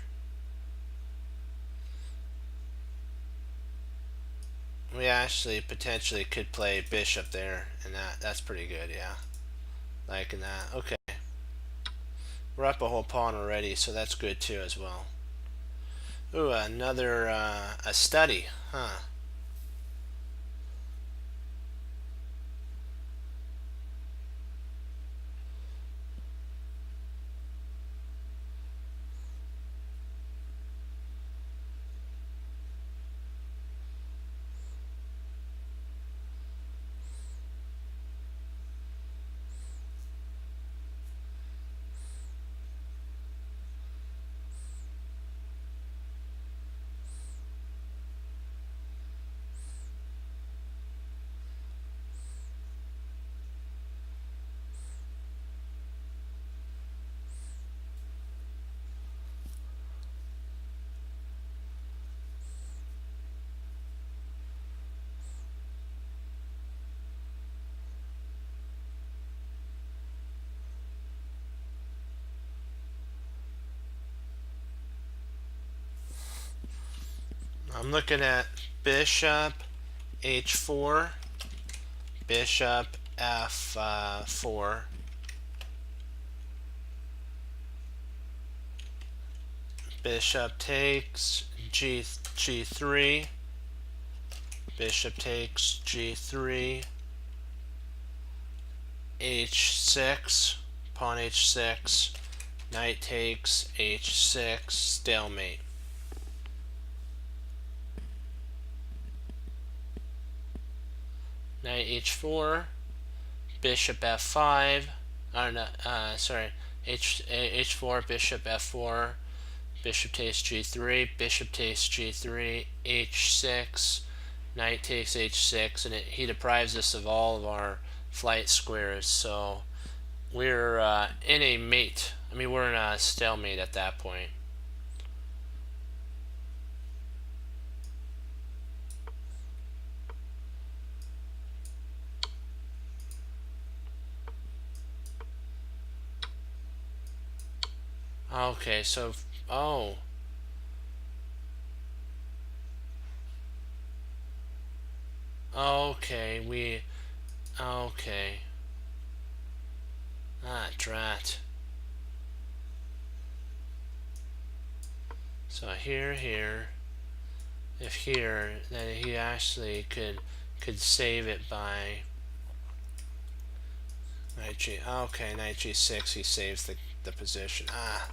we actually potentially could play bishop there, and that's pretty good, yeah. Liking that. Okay. We're up a whole pawn already, so that's good too as well. Ooh, another a study, huh? I'm looking at bishop h4, bishop f4, bishop takes g3, bishop takes g3, h6, pawn h6, knight takes h6, stalemate. Knight h4, bishop f5, h4, bishop f4, bishop takes g3, bishop takes g3, h6, knight takes h6, and he deprives us of all of our flight squares. So we're in a mate. I mean, we're in a stalemate at that point. Okay, so oh. Okay, okay. Ah, drat. So here. If here, then he actually could save it by knight g. Okay, knight g6. He saves the position. Ah,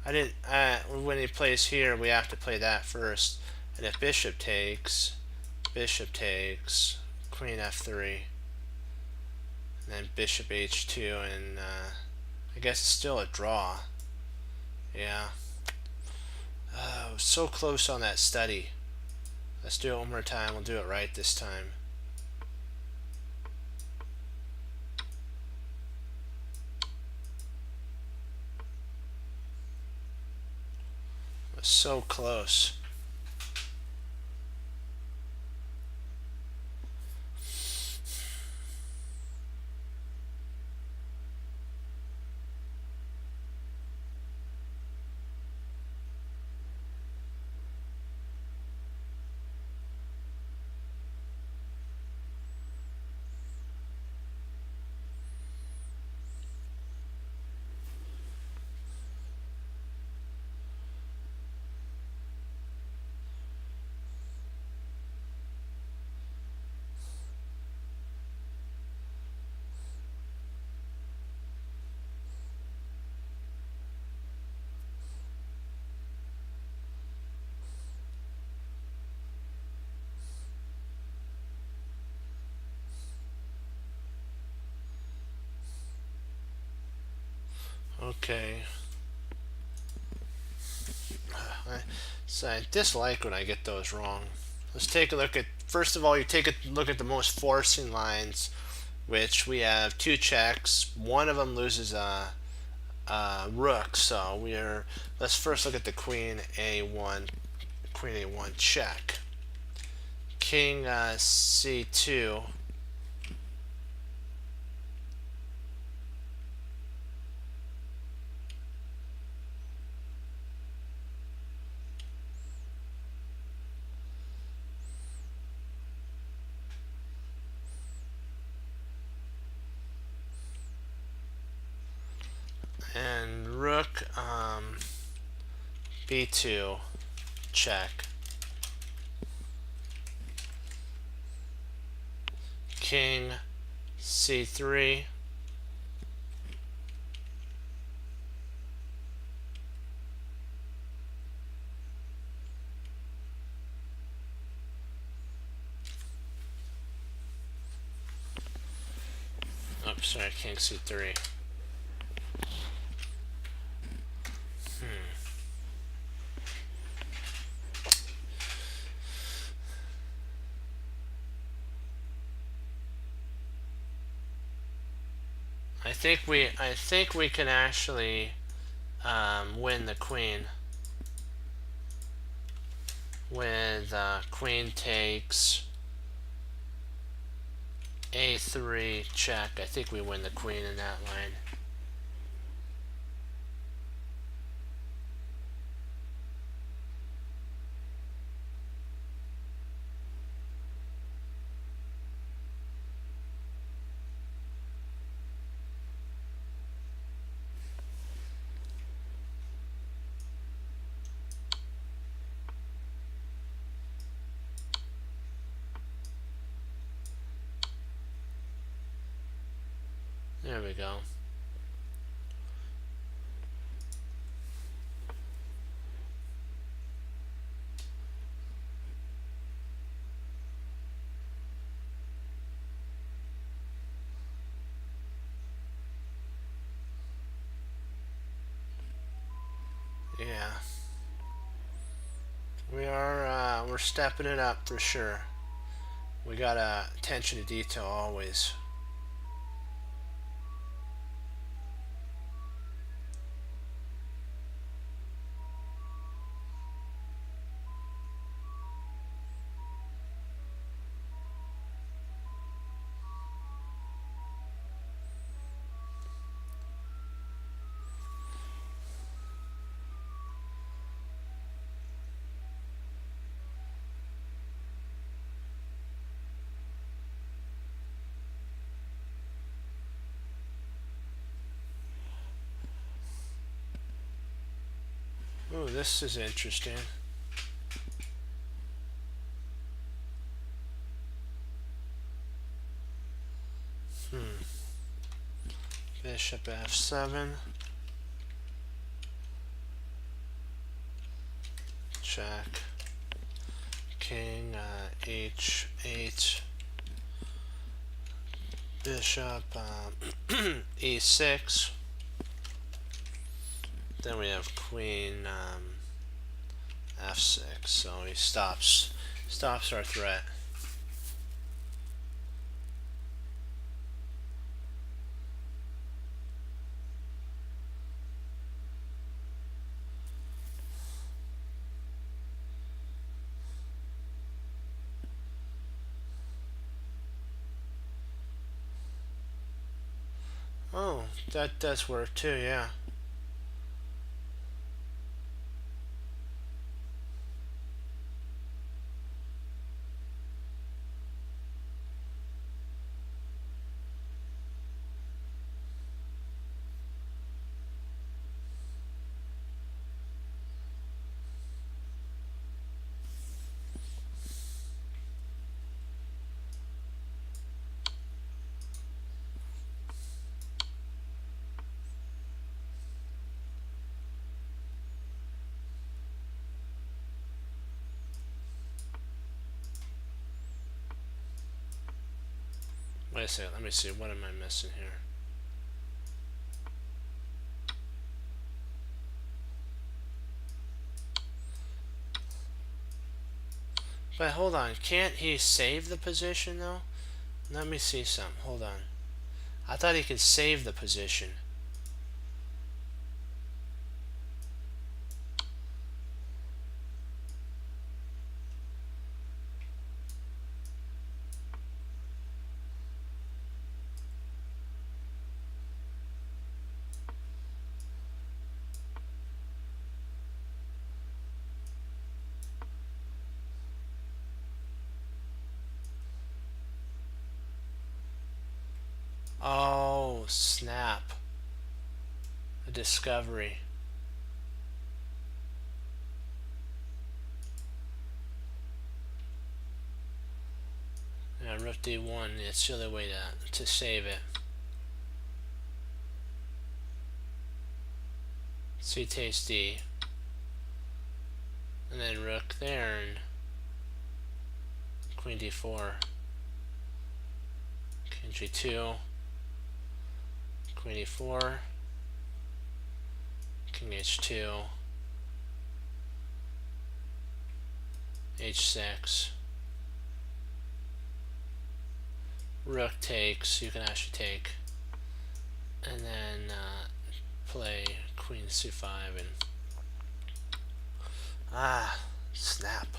I didn't. When he plays here, we have to play that first. And if bishop takes, queen f3, and then bishop h2, and I guess it's still a draw. Yeah. So close on that study. Let's do it one more time. We'll do it right this time. It was so close. Okay. So I dislike when I get those wrong. Let's take a look at, first of all, you take a look at the most forcing lines, which we have two checks. One of them loses a rook, so let's first look at the queen a1, check. King c2. And rook b2, check. King c3. Oops, sorry, king c3. I think we can actually win the queen with queen takes a3, check. I think we win the queen in that line. There we go. Yeah. We're stepping it up for sure. We got attention to detail always. Ooh, this is interesting. Bishop f7. Check. King h8. Bishop e6. Then we have queen f6. So he stops our threat. Oh, that does work too, yeah. Wait a second, let me see, what am I missing here? But hold on, can't he save the position though? Let me see some, hold on. I thought he could save the position. Oh, snap. A discovery. Yeah, rook d1, it's the other way to save it. C takes d. And then rook there and queen d4. King g2. Queen e4. King h2. h6. Rook takes, you can actually take. And then play queen c5 and snap.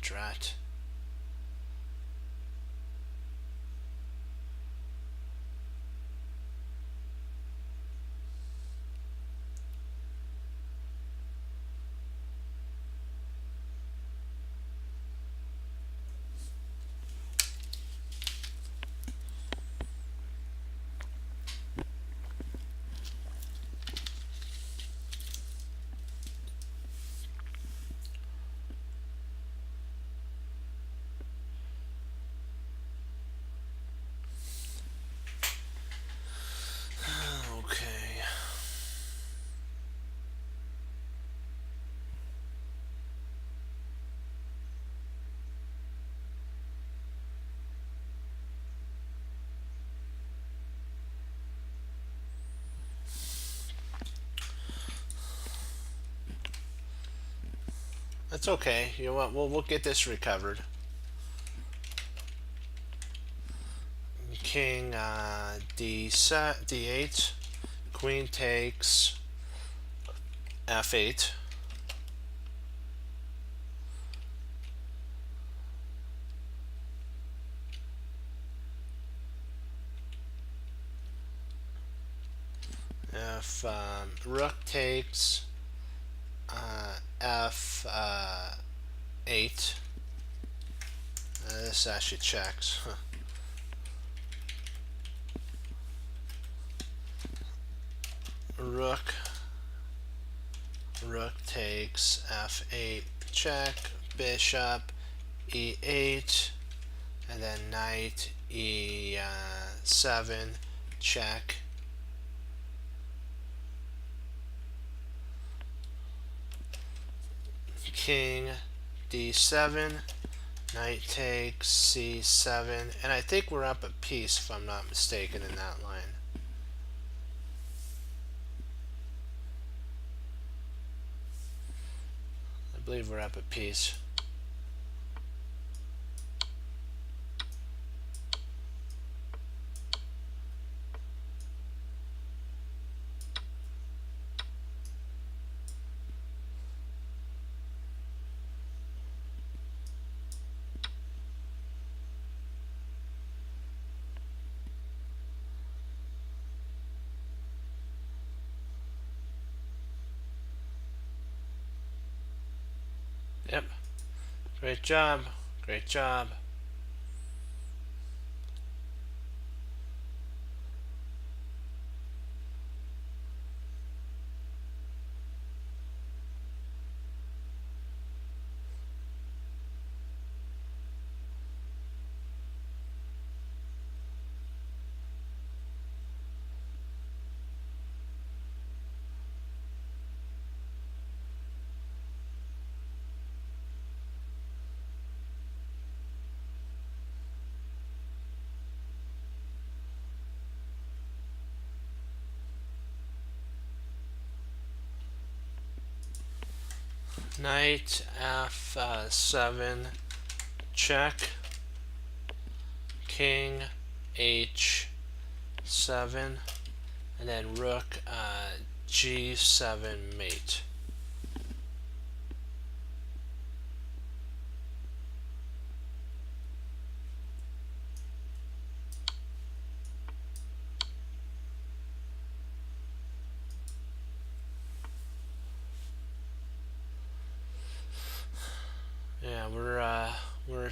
Drat. That's okay. You know what? We'll get this recovered. King d8. Queen takes f8. If rook takes f8, this actually checks. Rook takes f8, check. Bishop e8, and then knight e7, check. King d7, knight takes c7, and I think we're up a piece if I'm not mistaken in that line. I believe we're up a piece. Yep. Great job. Great job. Knight f7, check. King h7, and then rook g7 mate. Yeah, we're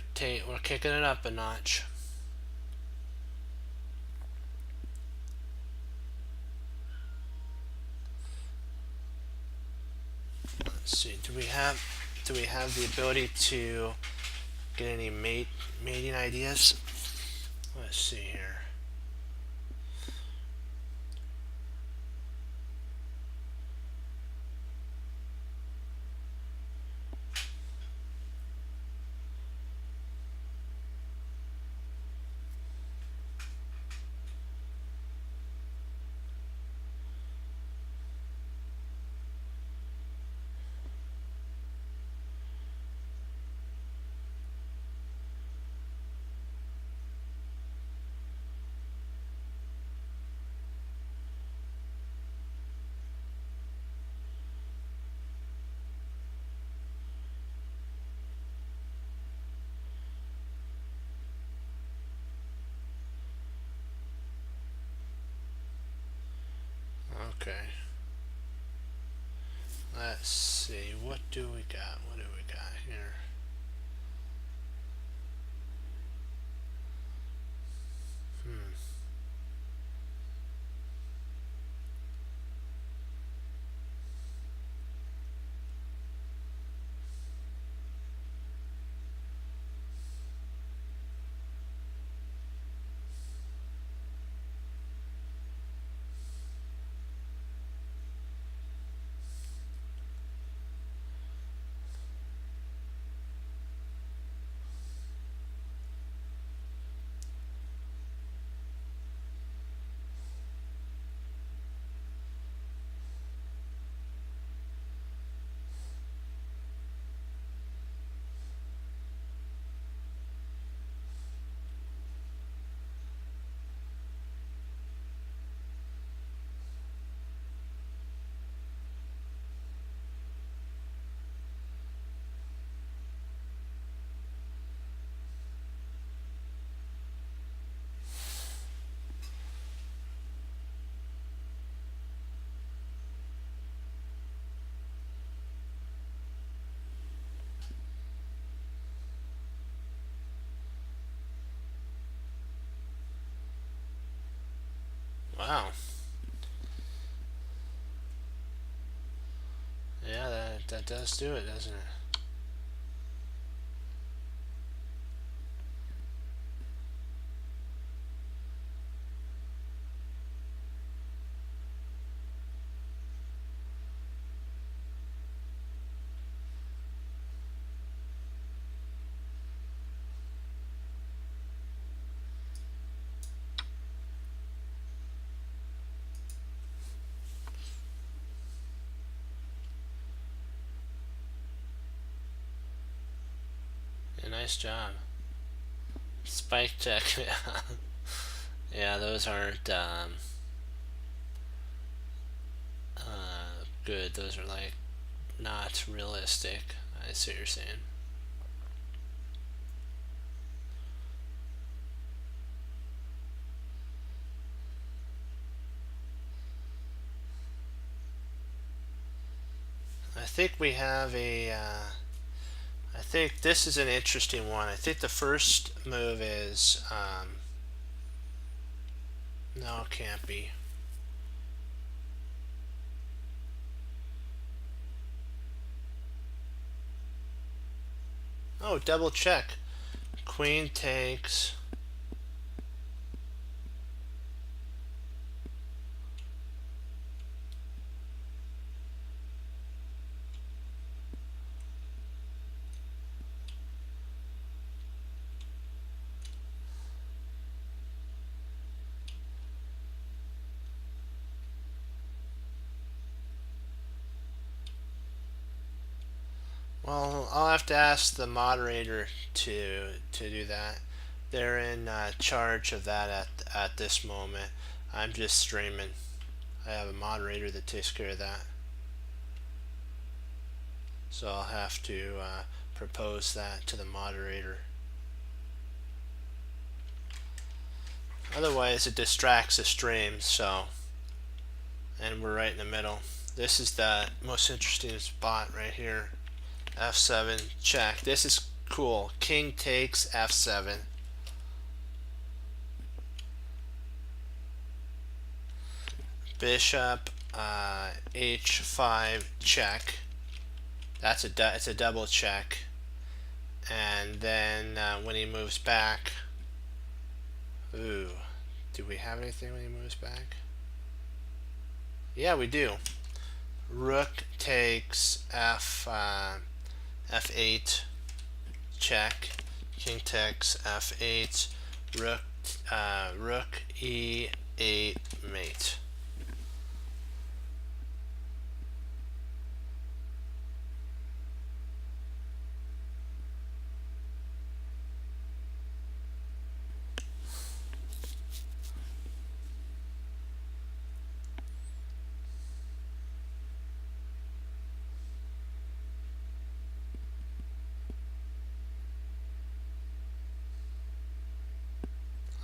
kicking it up a notch. Let's see. Do we have the ability to get any mating ideas? Let's see here. Okay. Let's see. What do we got? What do we got here? wow. Yeah, that does do it, doesn't it? Yeah, nice job. Spike check. Yeah, those aren't good. Those are like not realistic. I see what you're saying. I think we have a. I think this is an interesting one. I think the first move is. No, it can't be. Oh, double check. Queen takes. Well, I'll have to ask the moderator to do that. They're in charge of that at this moment. I'm just streaming. I have a moderator that takes care of that. So I'll have to propose that to the moderator. Otherwise, it distracts the stream. So, and we're right in the middle. This is the most interesting spot right here. F7 check. This is cool. King takes F7. Bishop H5 check. It's a double check. And then when he moves back, ooh, do we have anything when he moves back? Yeah, we do. Rook takes F8 check. King takes F8. Rook E8 mate.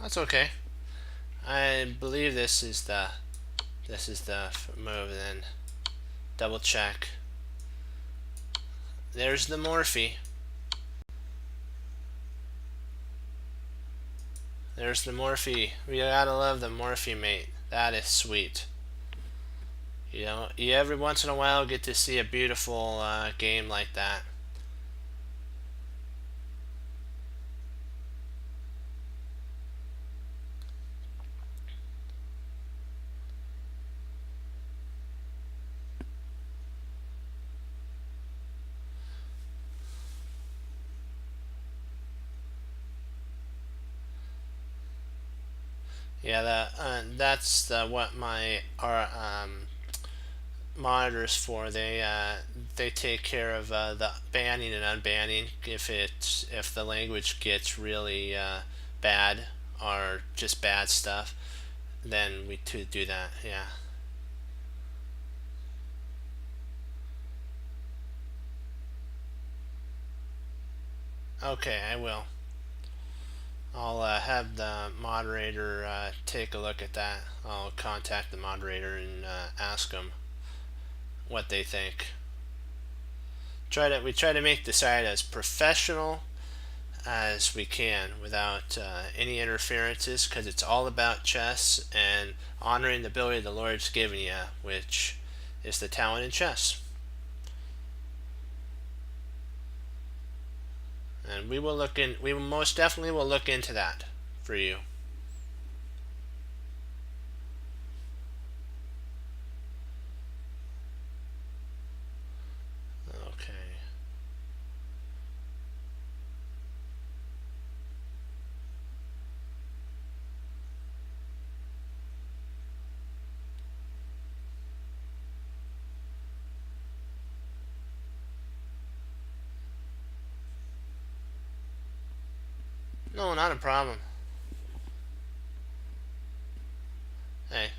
That's okay. I believe this is the move. Then double check. There's the Morphe. There's the Morphe. We gotta love the Morphe mate. That is sweet. You know, you every once in a while get to see a beautiful game like that. Yeah, that's what my monitors for. They take care of the banning and unbanning if the language gets really bad or just bad stuff. Then we to do that. Yeah. Okay, I will. I'll have the moderator take a look at that. I'll contact the moderator and ask them what they think. We try to make the site as professional as we can without any interferences, because it's all about chess and honoring the ability the Lord's given you, which is the talent in chess. And we most definitely will look into that for you. Okay. No, not a problem. Hey,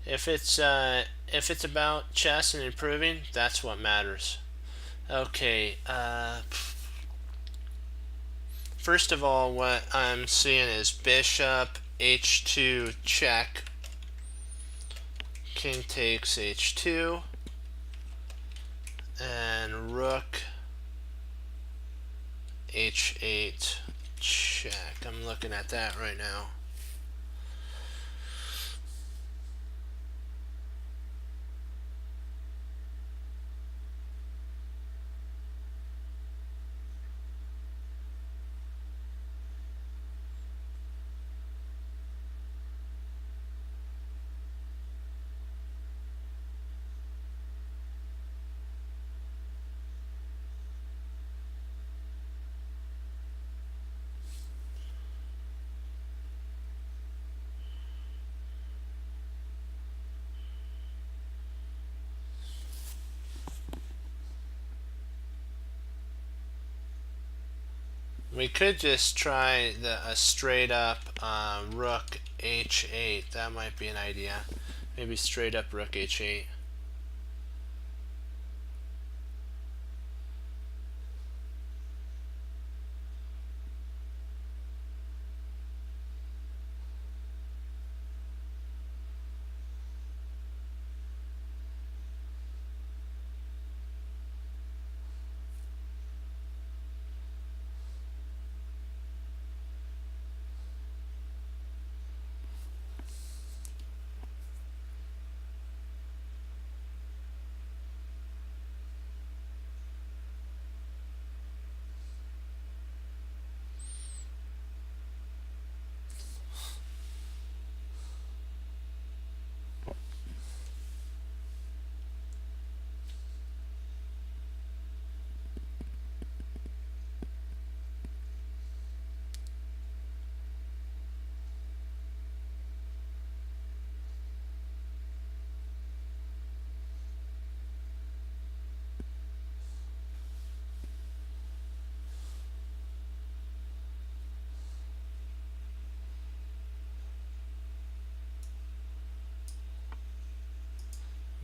if it's about chess and improving, that's what matters. Okay. First of all, what I'm seeing is bishop h2 check. King takes h2, and rook h8 check. I'm looking at that right now. We could just try a straight up rook h8. That might be an idea. Maybe straight up rook h8.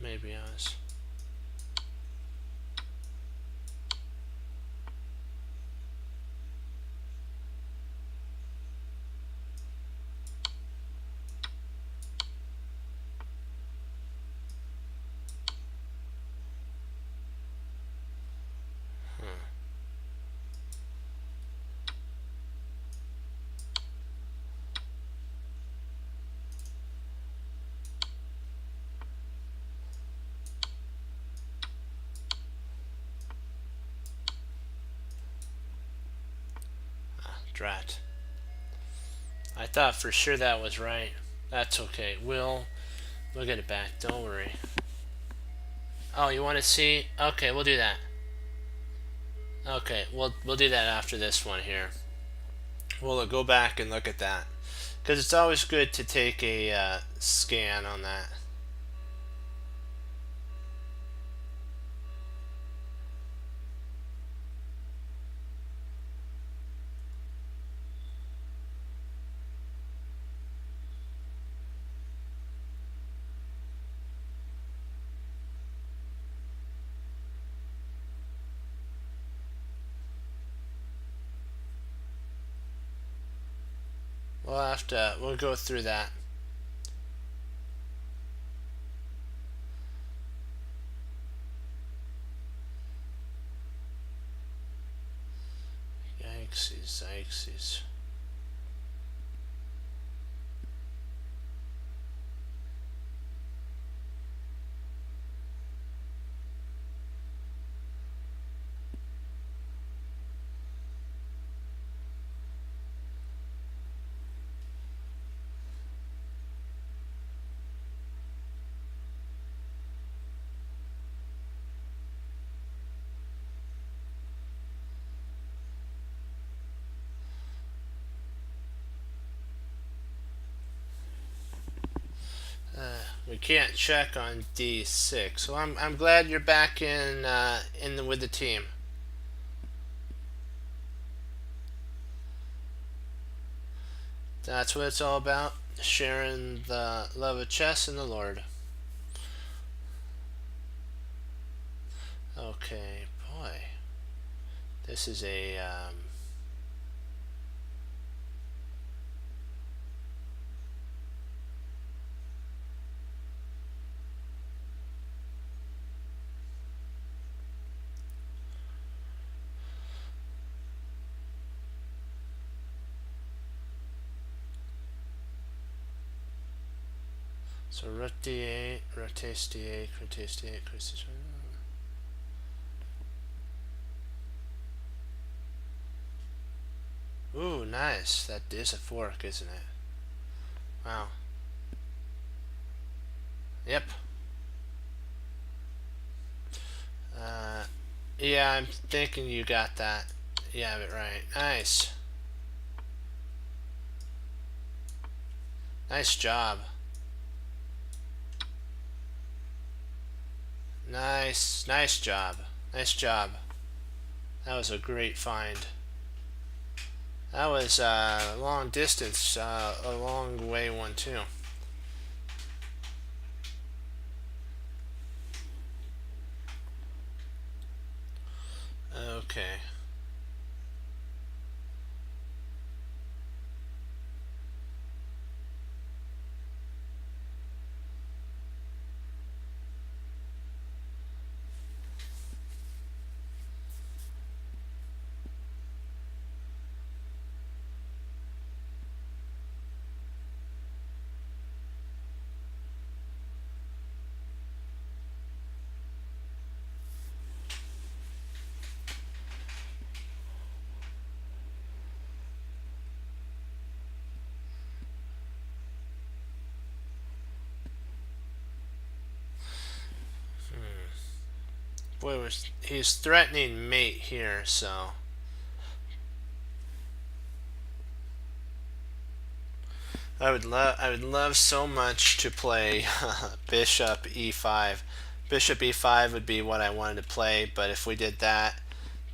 Maybe I was. Drat. I thought for sure that was right. That's okay. We'll get it back. Don't worry. Oh, you want to see? Okay, we'll do that. Okay, we'll do that after this one here. We'll go back and look at that, because it's always good to take a scan on that. We'll go through that. Yikes. galaxies. We can't check on D6. So I'm glad you're back with the team. That's what it's all about. Sharing the love of chess and the Lord. Okay, boy. This is a so rook d8, rotates d8, rotates d8, rotates. Ooh, nice. That is a fork, isn't it? Wow. Yep. Yeah, I'm thinking you got that. You have it right. Nice. Nice job. Nice job. Nice job. That was a great find. That was a long distance, a long way one too. Okay. Boy, he's threatening mate here, so I would love so much to play bishop e5. Bishop e5 would be what I wanted to play, but if we did that,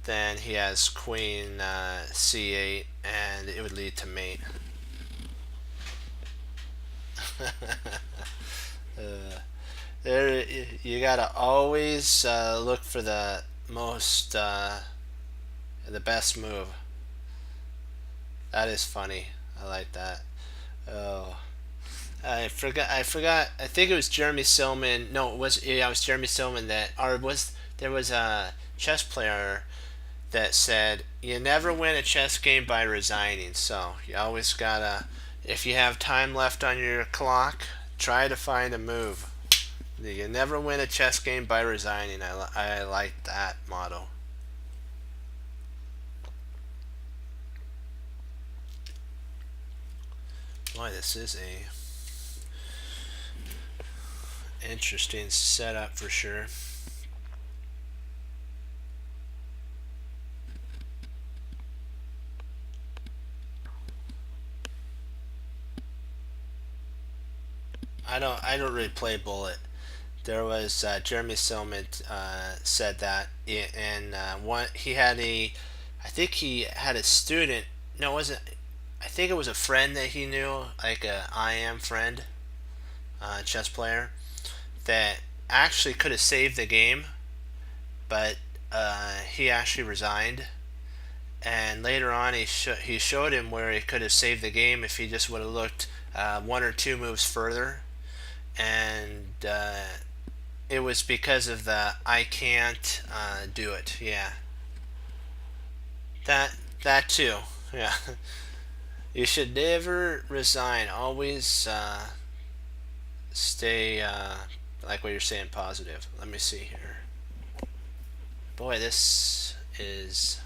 then he has queen c8, and it would lead to mate. There, you gotta always look for the the best move. That is funny. I like that. Oh, I forgot. I forgot. I think it was Jeremy Silman. No, it was, yeah, it was Jeremy Silman that, or was there was a chess player that said you never win a chess game by resigning. So you always gotta, if you have time left on your clock, try to find a move. You never win a chess game by resigning. I like that motto. Boy, this is a interesting setup for sure. I don't really play bullet. There was Jeremy Silman said that, and one he had a, I think he had a student. No, it wasn't. I think it was a friend that he knew, like a IM friend, chess player, that actually could have saved the game, but he actually resigned. And later on, he showed him where he could have saved the game if he just would have looked one or two moves further, and it was because of the I can't do it. Yeah, that that too. Yeah. You should never resign. Always stay, like what you're saying, positive. Let me see here. Boy, this is.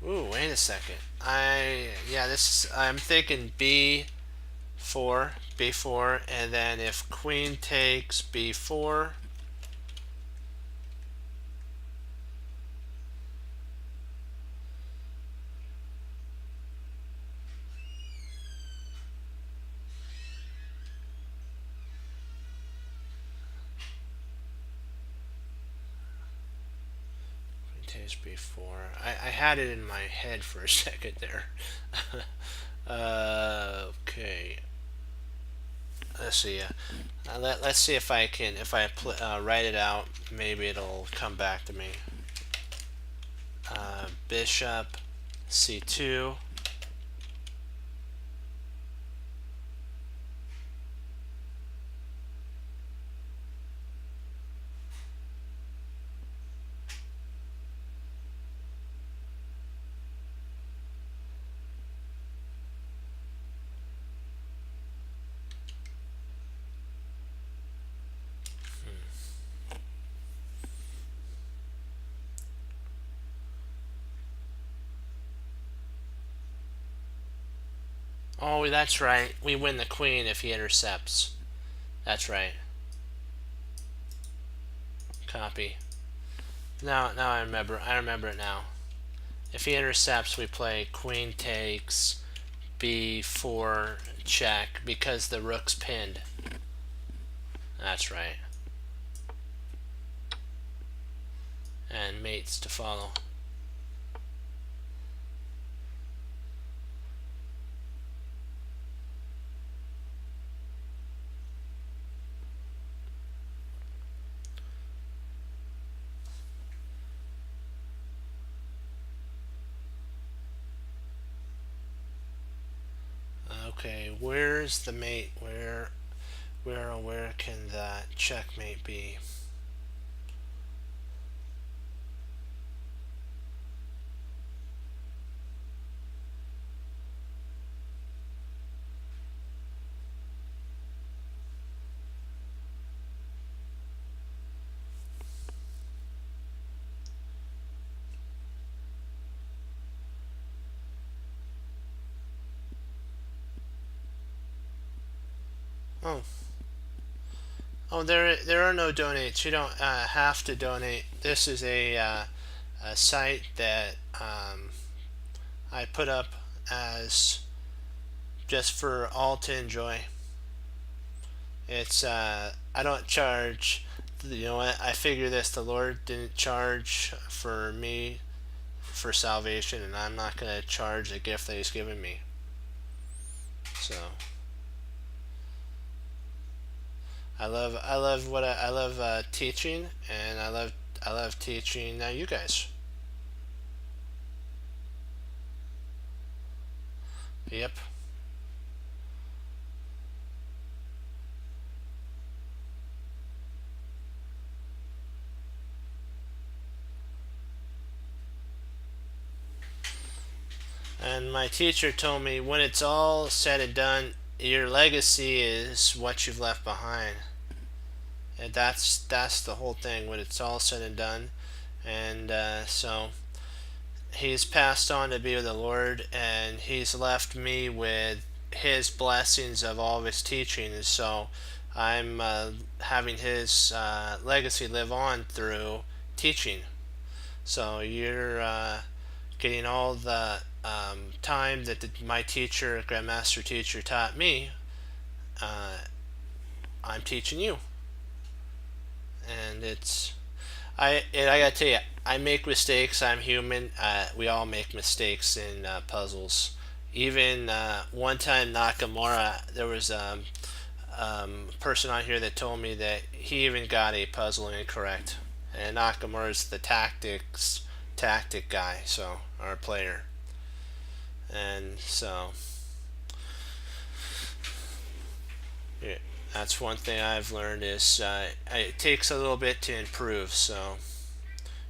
Ooh, wait a second. I'm thinking B4, and then if queen takes B4, takes B4. I had it in my head for a second there. Okay. Let's see. Let's see if I can, if I write it out, maybe it'll come back to me. Bishop C2. Oh, that's right. We win the queen if he intercepts. That's right. Copy. Now I remember. I remember it now. If he intercepts, we play queen takes B4 check because the rook's pinned. That's right. And mates to follow. Okay, where's the mate? Where can that checkmate be? Oh, oh, there are no donates. You don't have to donate. This is a site that I put up as just for all to enjoy. It's I don't charge. You know what? I figure this: the Lord didn't charge for me for salvation, and I'm not gonna charge the gift that He's given me. So I love teaching, and I love teaching you guys. Yep. And my teacher told me when it's all said and done, your legacy is what you've left behind. And that's the whole thing when it's all said and done. And so he's passed on to be with the Lord, and he's left me with his blessings of all of his teachings. So I'm having his legacy live on through teaching. So you're getting all the time that my teacher, Grandmaster teacher, taught me. Uh, I'm teaching you, and I gotta tell you, I make mistakes. I'm human. We all make mistakes in puzzles. Even one time Nakamura, there was a person on here that told me that he even got a puzzle incorrect. And Nakamura's the tactic guy, so our player. And so Yeah, that's one thing I've learned is it takes a little bit to improve. So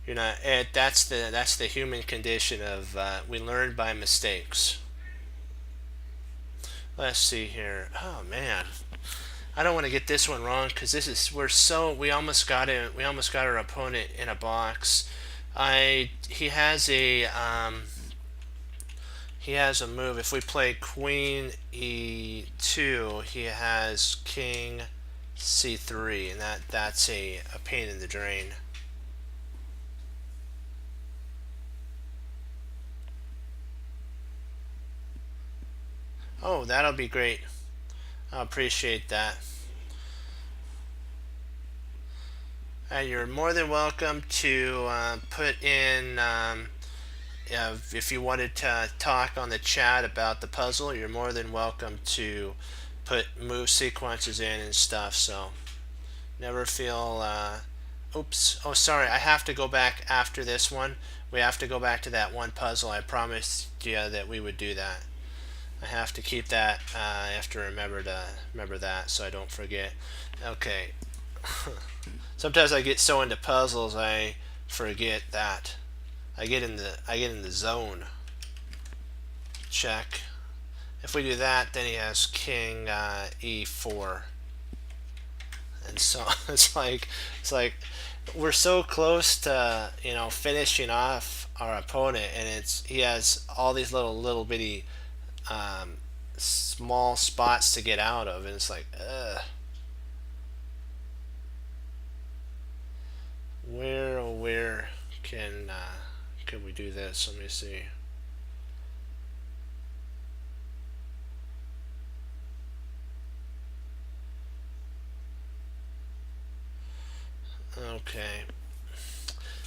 you're not. That's the human condition of we learn by mistakes. Let's see here. Oh man, I don't want to get this one wrong because this is we almost got it. We almost got our opponent in a box. I he has a move. If we play Queen E2, he has King C3, and that's a pain in the drain. Oh, that'll be great. I appreciate that. You're more than welcome to put in if you wanted to talk on the chat about the puzzle. You're more than welcome to put move sequences in and stuff. So never feel. Oops. Oh, sorry. I have to go back after this one. We have to go back to that one puzzle. I promised you that we would do that. I have to keep that. I have to remember that so I don't forget. Okay. Sometimes I get so into puzzles I forget that. I get in the zone. Check. If we do that, then he has King E4, and so it's like we're so close to finishing off our opponent, and he has all these little bitty small spots to get out of, and it's like where can we do this? Let me see. Okay,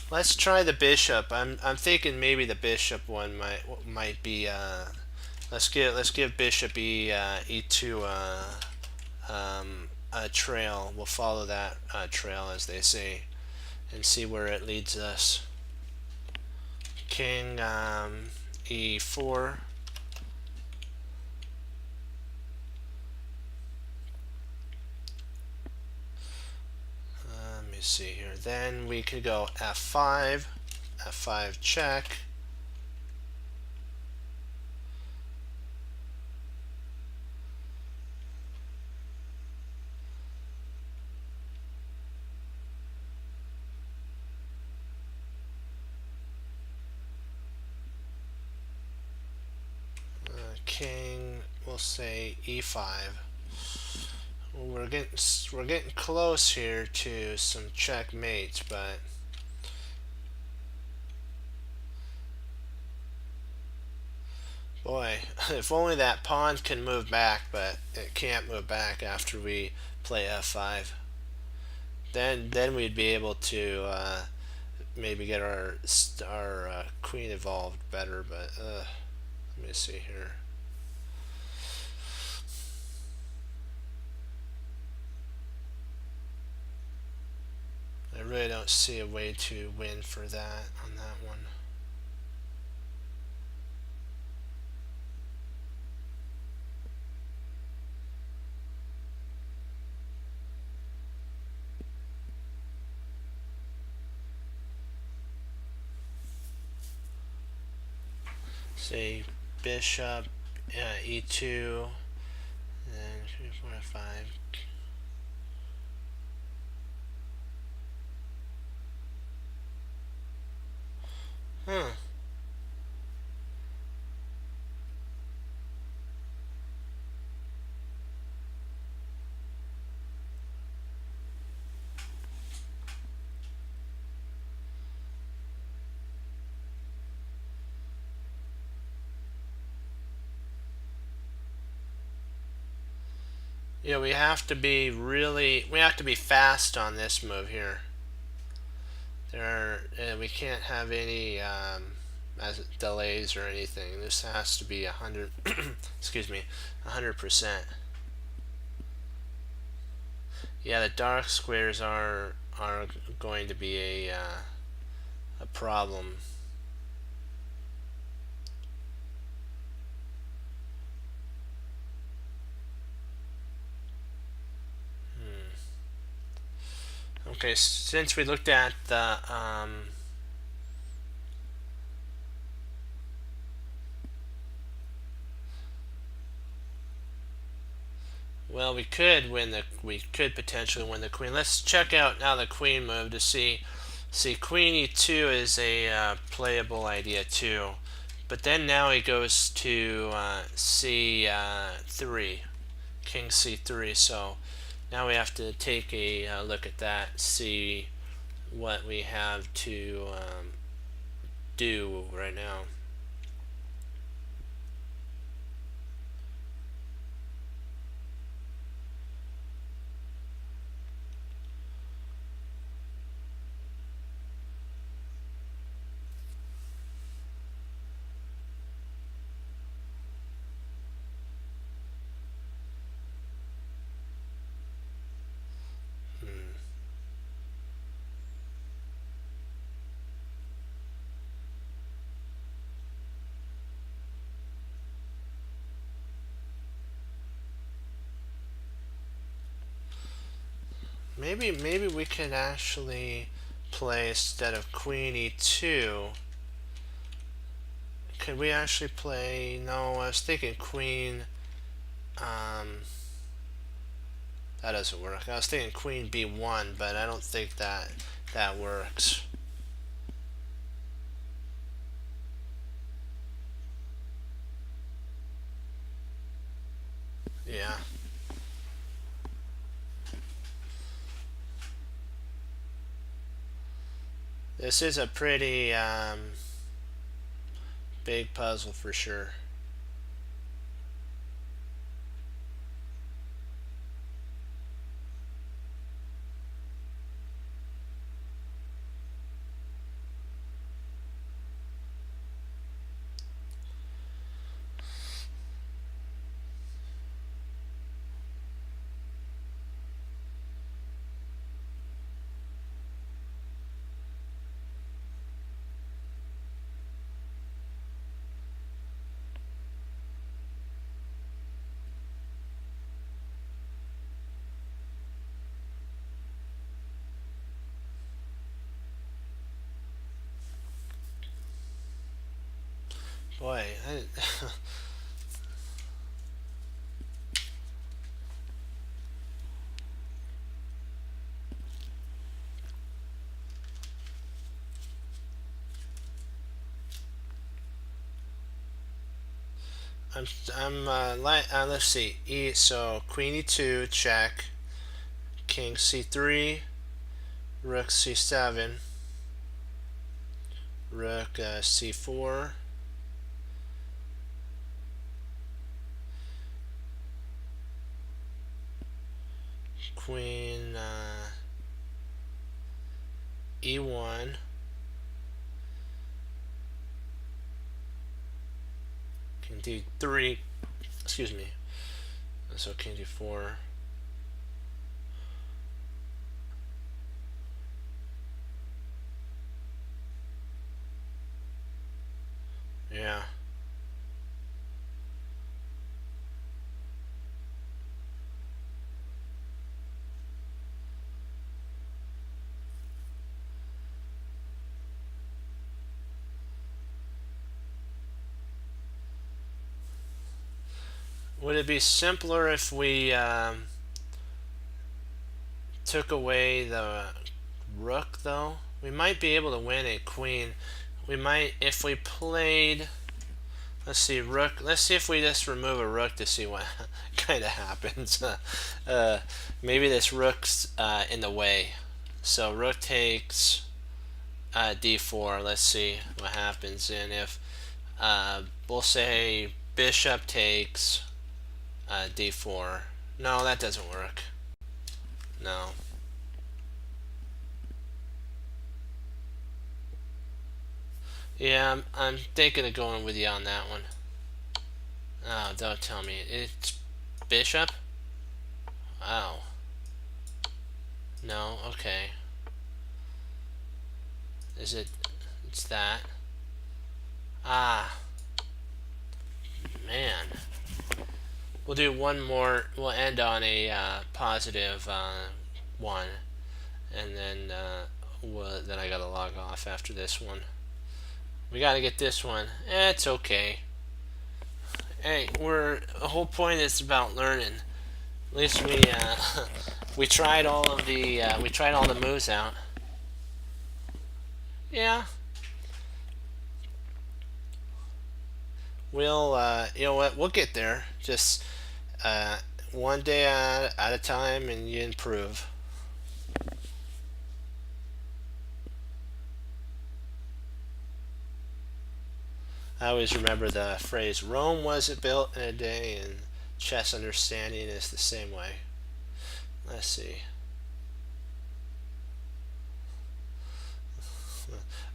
let's try the bishop. I'm thinking maybe the bishop one might be. Let's give bishop e2 a trail. We'll follow that trail, as they say, and see where it leads us. King e4. Let me see here. Then we could go f5, f5 check. King, we'll say e5. We're getting close here to some checkmates, but boy, if only that pawn can move back, but it can't move back after we play f5. Then we'd be able to maybe get our queen evolved better, but let me see here. I really don't see a way to win for that on that one. Say bishop e2, and then 3, 4, 5. Huh. Yeah, we have to be fast on this move here. We can't have any delays or anything. This has to be 100. Excuse me, 100%. Yeah, the dark squares are going to be a problem. Okay, since we looked at the well, we could potentially win the queen. Let's check out now the queen move to see. See, queen e2 is a playable idea too, but then now he goes to c3, king c3. So now we have to take a look at that, see what we have to do right now. Maybe we could actually play, instead of queen e2, could we actually play, no, I was thinking queen, that doesn't work. I was thinking queen b1, but I don't think that works. Yeah. This is a pretty big puzzle for sure. Boy, let's see, so queen e2 check, king c3, rook c7, rook c4, queen e1, king d3, excuse me, so king d4, yeah. Would it be simpler if we took away the rook, though? We might be able to win a queen. We might, if we played, let's see, rook. Let's see if we just remove a rook to see what kind of happens. Maybe this rook's in the way. So rook takes d4. Let's see what happens. And if we'll say bishop takes d4. No, that doesn't work. No. Yeah, I'm thinking of going with you on that one. Oh, don't tell me. It's bishop? Wow. No, okay. Is it? It's that. Ah. Man. We'll do one more. We'll end on a positive one. and then then I gotta log off after this one. We gotta get this one. It's okay. Hey, the whole point is about learning. At least we we tried all of the moves out. Yeah, we'll you know what, we'll get there. Just uh, one day at a time, and you improve. I always remember the phrase, Rome wasn't built in a day, and chess understanding is the same way. Let's see.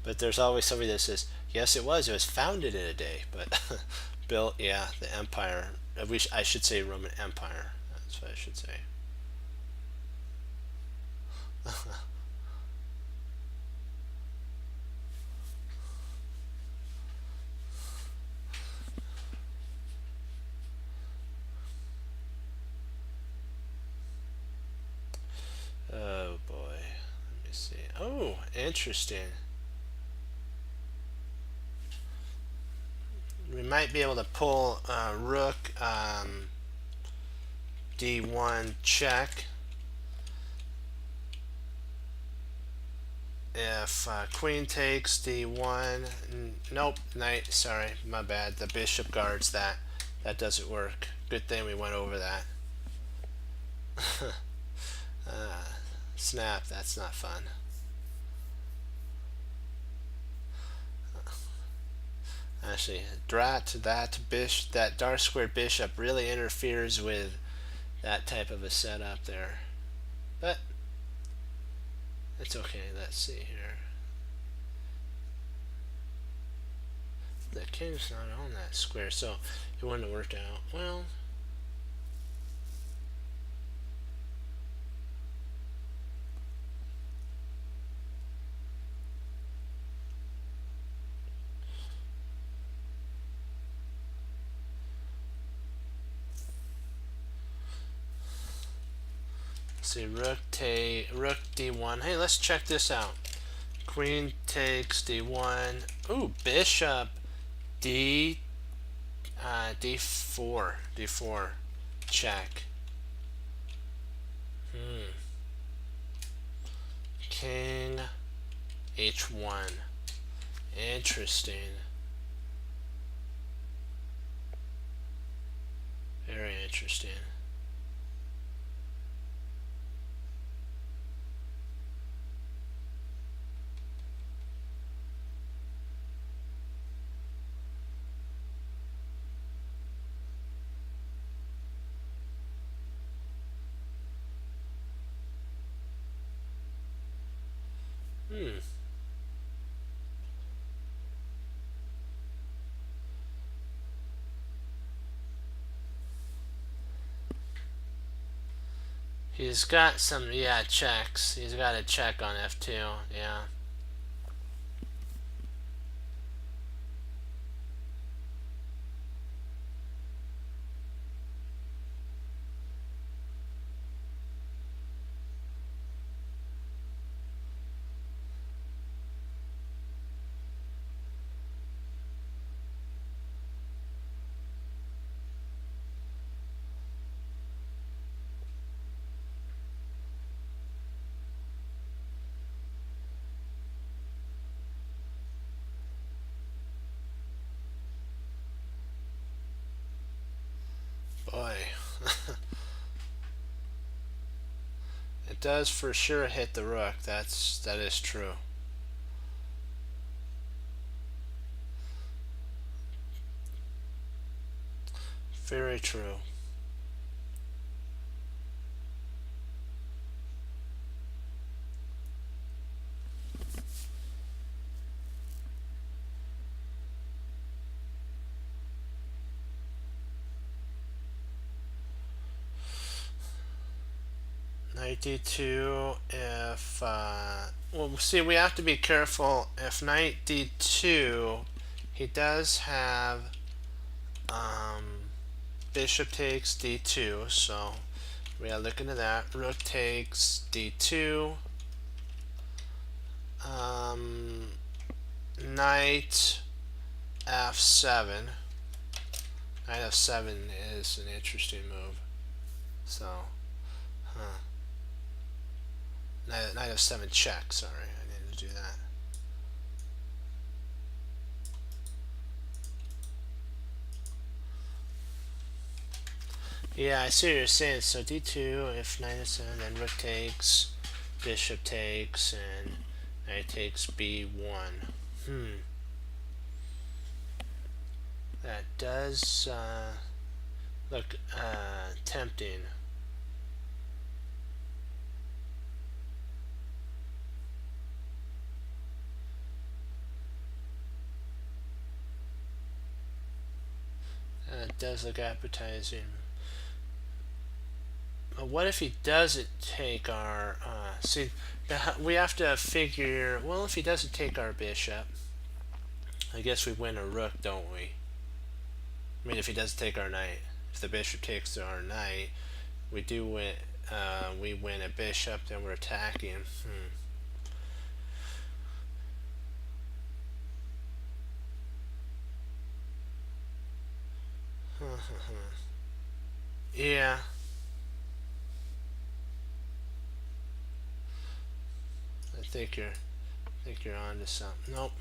But there's always somebody that says, yes, it was founded in a day, but built, yeah, the empire. I should say Roman Empire. That's what I should say. Oh boy. Let me see. Oh, interesting. We might be able to pull rook d1 check. If queen takes d1, nope, knight, sorry, my bad. The bishop guards that. That doesn't work. Good thing we went over that. Snap, that's not fun. Actually, drat, that dark square bishop really interferes with that type of a setup there. But it's okay. Let's see here. The king's not on that square, so it wouldn't have worked out. Well, see, rook d1. Hey, let's check this out. Queen takes d1. Ooh, bishop d d4 check. King h1. Interesting. Very interesting. He's got some, yeah, checks. He's got a check on f2, yeah. Boy. It does for sure hit the rook. That is true. Very true. Knight d2. If well, see, we have to be careful. If knight d2, he does have bishop takes d2, so we gotta look into that. Rook takes d2. Knight f7. Knight f7 is an interesting move. So, knight f7 check. Sorry, I needed to do that. Yeah, I see what you're saying. So d2, if knight f7, then rook takes, bishop takes, and knight takes b1. That does look tempting. It does look appetizing. But what if he doesn't take our... see, we have to figure... Well, if he doesn't take our bishop, I guess we win a rook, don't we? I mean, if he doesn't take our knight. If the bishop takes our knight, we do win... we win a bishop, then we're attacking. Yeah. I think you're on to something. Nope.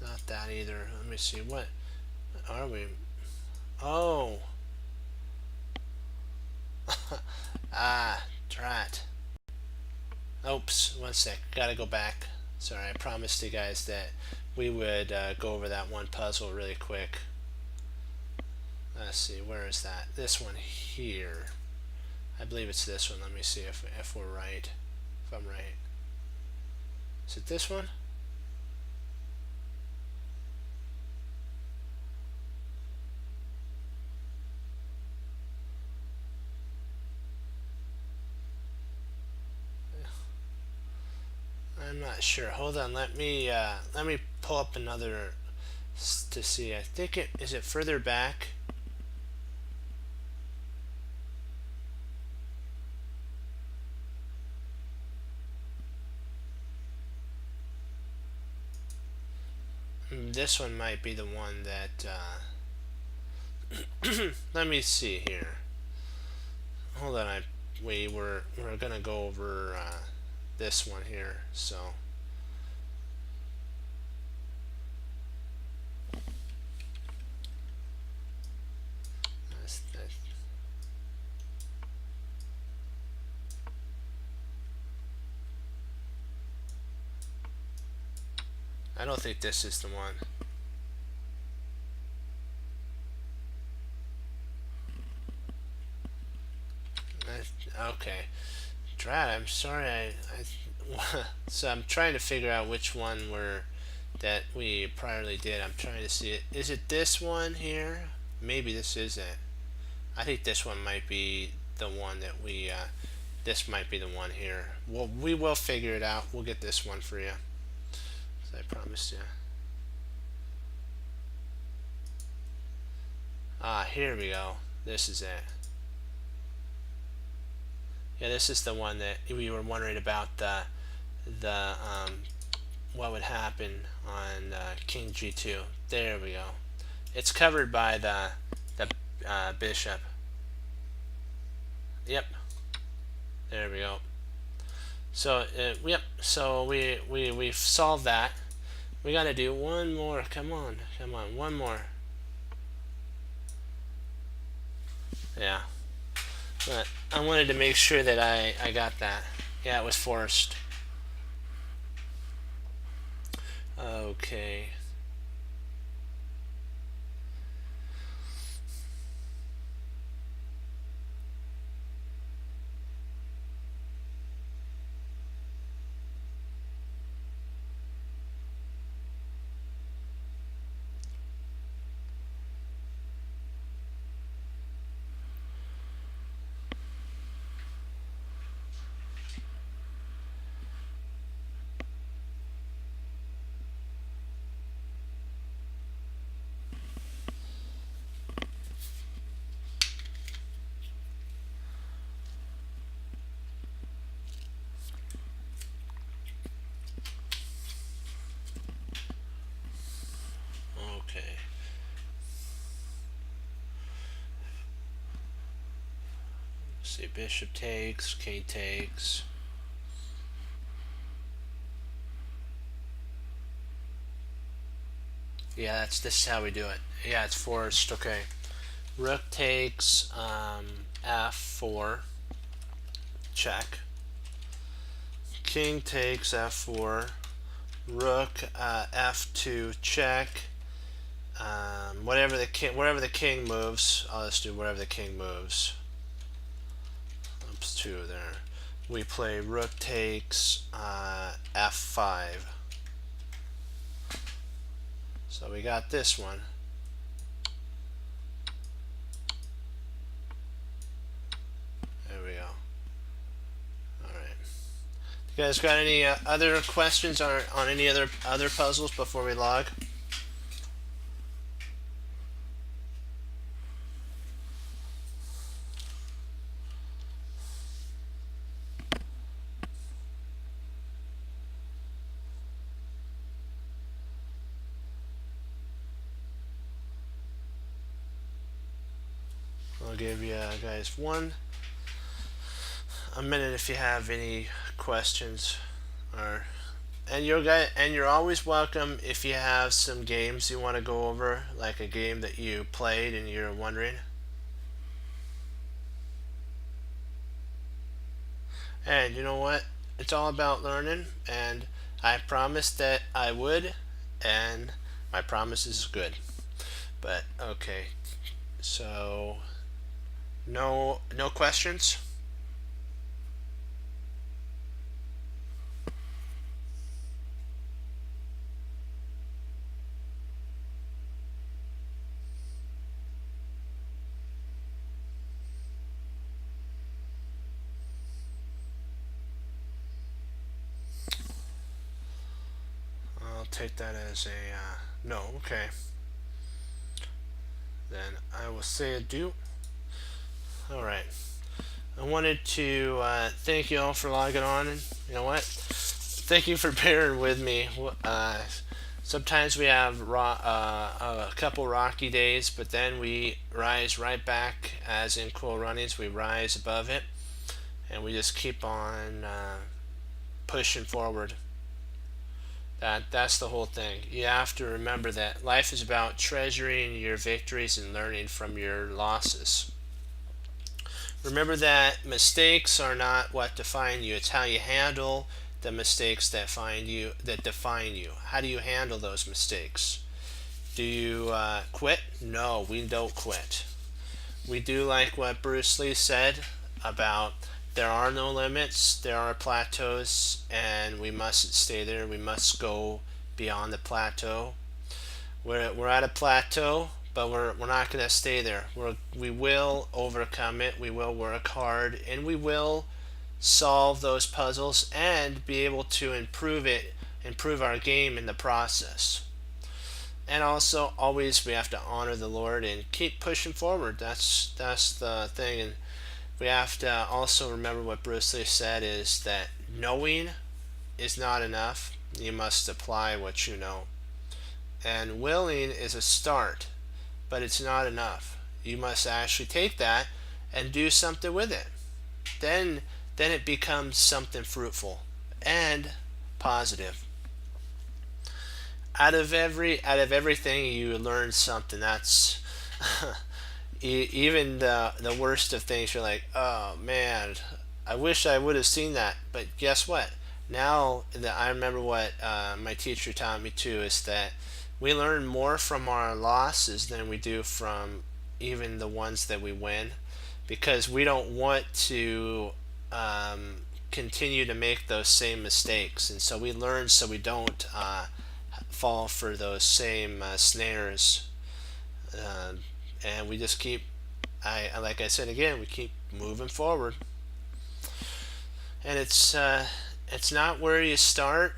Not that either. Let me see. What are we? Oh. Drat. Oops. One sec. Gotta go back. Sorry, I promised you guys that we would go over that one puzzle really quick. Let's see. Where is that? This one here. I believe it's this one. Let me see if we're right. If I'm right. Is it this one? I'm not sure. Hold on. Let me pull up another to see. I think it is it further back. This one might be the one that let me see here. Hold on, we're gonna go over this one here. So I don't think this is the one. Okay. Drat, I'm sorry. So I'm trying to figure out which one that we priorly did. I'm trying to see it. Is it this one here? Maybe this is it. I think this one might be the one that we. This might be the one here. Well, we will figure it out. We'll get this one for you. As I promised you. Here we go. This is it. Yeah, this is the one that we were wondering about the what would happen on King G2. There we go. It's covered by the bishop. Yep. There we go. So yep. So we've solved that. We got to do one more. Come on, one more. Yeah. But I wanted to make sure that I got that. Yeah, it was forced. Okay. see, bishop takes, king takes. Yeah, this is how we do it. Yeah, it's forced. Okay. Rook takes f4, check. King takes f4. Rook f2, check. Wherever the king moves, I'll just do wherever the king moves. Oops, 2 there. We play rook takes f5. So we got this one. There we go. Alright. You guys got any other questions on any other puzzles before we log? I'll give you guys a minute if you have any questions, and you're always welcome if you have some games you want to go over, like a game that you played and you're wondering. And you know what? It's all about learning, and I promised that I would, and my promise is good. But okay, so no questions. I'll take that as a no. Okay, then I will say adieu. All right. I wanted to thank you all for logging on, and you know what? Thank you for bearing with me. Sometimes we have a couple rocky days, but then we rise right back, as in Cool Runnings. We rise above it, and we just keep on pushing forward. That's the whole thing. You have to remember that life is about treasuring your victories and learning from your losses. Remember that mistakes are not what define you. It's how you handle the mistakes that define you. How do you handle those mistakes? Do you quit? No, we don't quit. We do like what Bruce Lee said about there are no limits, there are plateaus, and we mustn't stay there. We must go beyond the plateau. We're at a plateau, but we're not going to stay there. We will overcome it. We will work hard, and we will solve those puzzles and be able to improve our game in the process. And also, always we have to honor the Lord and keep pushing forward. That's the thing. And we have to also remember what Bruce Lee said is that knowing is not enough. You must apply what you know. And willing is a start, but it's not enough. You must actually take that and do something with it. Then it becomes something fruitful and positive. Out of everything you learn something. That's even the worst of things. You're like, oh man, I wish I would have seen that. But guess what? Now that I remember what my teacher taught me too, is that we learn more from our losses than we do from even the ones that we win, because we don't want to continue to make those same mistakes, and so we learn so we don't fall for those same snares, and we just keep, like I said again, we keep moving forward. And it's not where you start,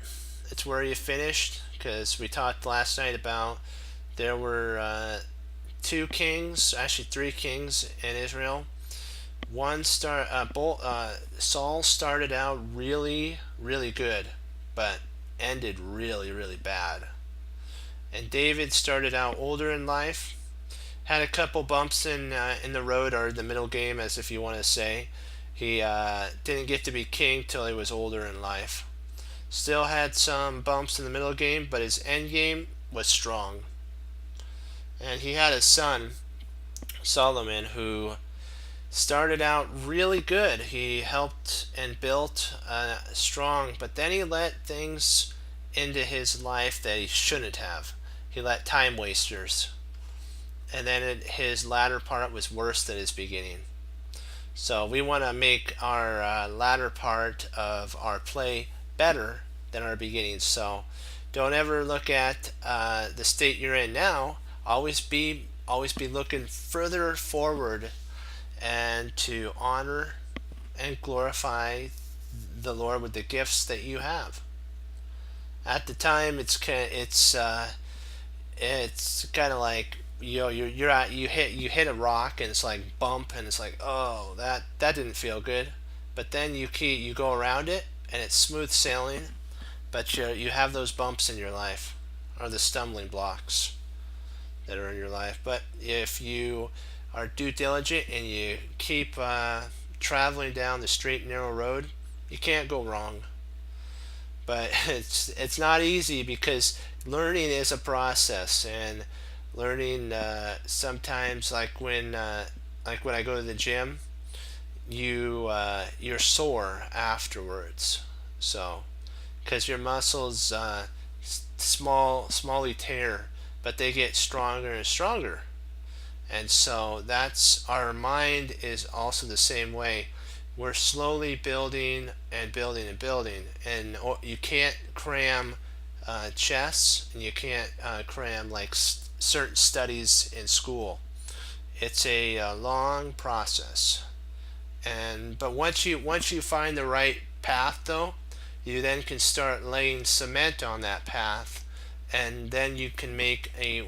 it's where you finished, because we talked last night about there were two kings, actually three kings in Israel. Saul started out really, really good, but ended really, really bad. And David started out older in life, had a couple bumps in the road, or the middle game, as if you want to say, He didn't get to be king till he was older in life. Still had some bumps in the middle game, but his end game was strong. And he had a son, Solomon, who started out really good. He helped and built strong, but then he let things into his life that he shouldn't have. He let time wasters, and then his latter part was worse than his beginning. So we want to make our latter part of our play better than our beginning. So don't ever look at the state you're in now. Always be looking further forward and to honor and glorify the Lord with the gifts that you have. At the time, it's kind of like you hit a rock and it's like bump and it's like, oh, that didn't feel good, but then you go around it and it's smooth sailing, but you have those bumps in your life, or the stumbling blocks that are in your life. But if you are due diligent and you keep traveling down the straight and narrow road, you can't go wrong. But it's not easy, because learning is a process, and learning sometimes, like when I go to the gym, you're sore afterwards. So because your muscles smally tear, but they get stronger and stronger. And so that's our mind is also the same way. We're slowly building and building and building, and you can't cram chess, and you can't cram like certain studies in school. It's a long process, and but once you find the right path, though, you then can start laying cement on that path, and then you can make a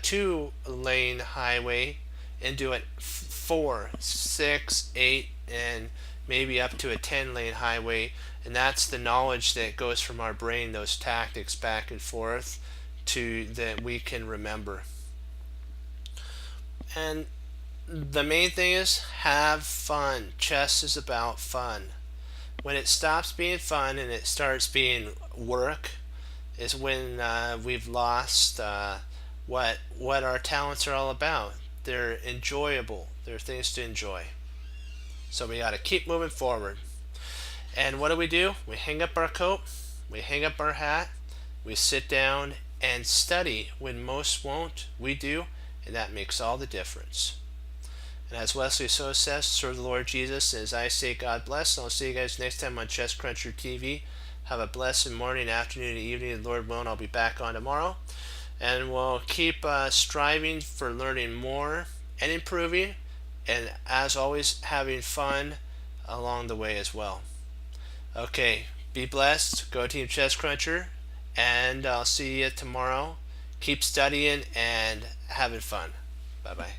2 lane highway into it 4, 6, 8, and maybe up to a 10 lane highway. And that's the knowledge that goes from our brain, those tactics back and forth, to that we can remember. And the main thing is have fun. Chess is about fun. When it stops being fun and it starts being work, is when we've lost what our talents are all about. They're enjoyable. They're things to enjoy. So we got to keep moving forward. And what do? We hang up our coat, we hang up our hat, we sit down and study. When most won't, we do, and that makes all the difference. And as Wesley So says, serve the Lord Jesus. And as I say, God bless. And I'll see you guys next time on Chess Cruncher TV. Have a blessed morning, afternoon, and evening. Lord willing, I'll be back on tomorrow. And we'll keep striving for learning more and improving. And as always, having fun along the way as well. Okay, be blessed. Go Team Chess Cruncher. And I'll see you tomorrow. Keep studying and having fun. Bye-bye.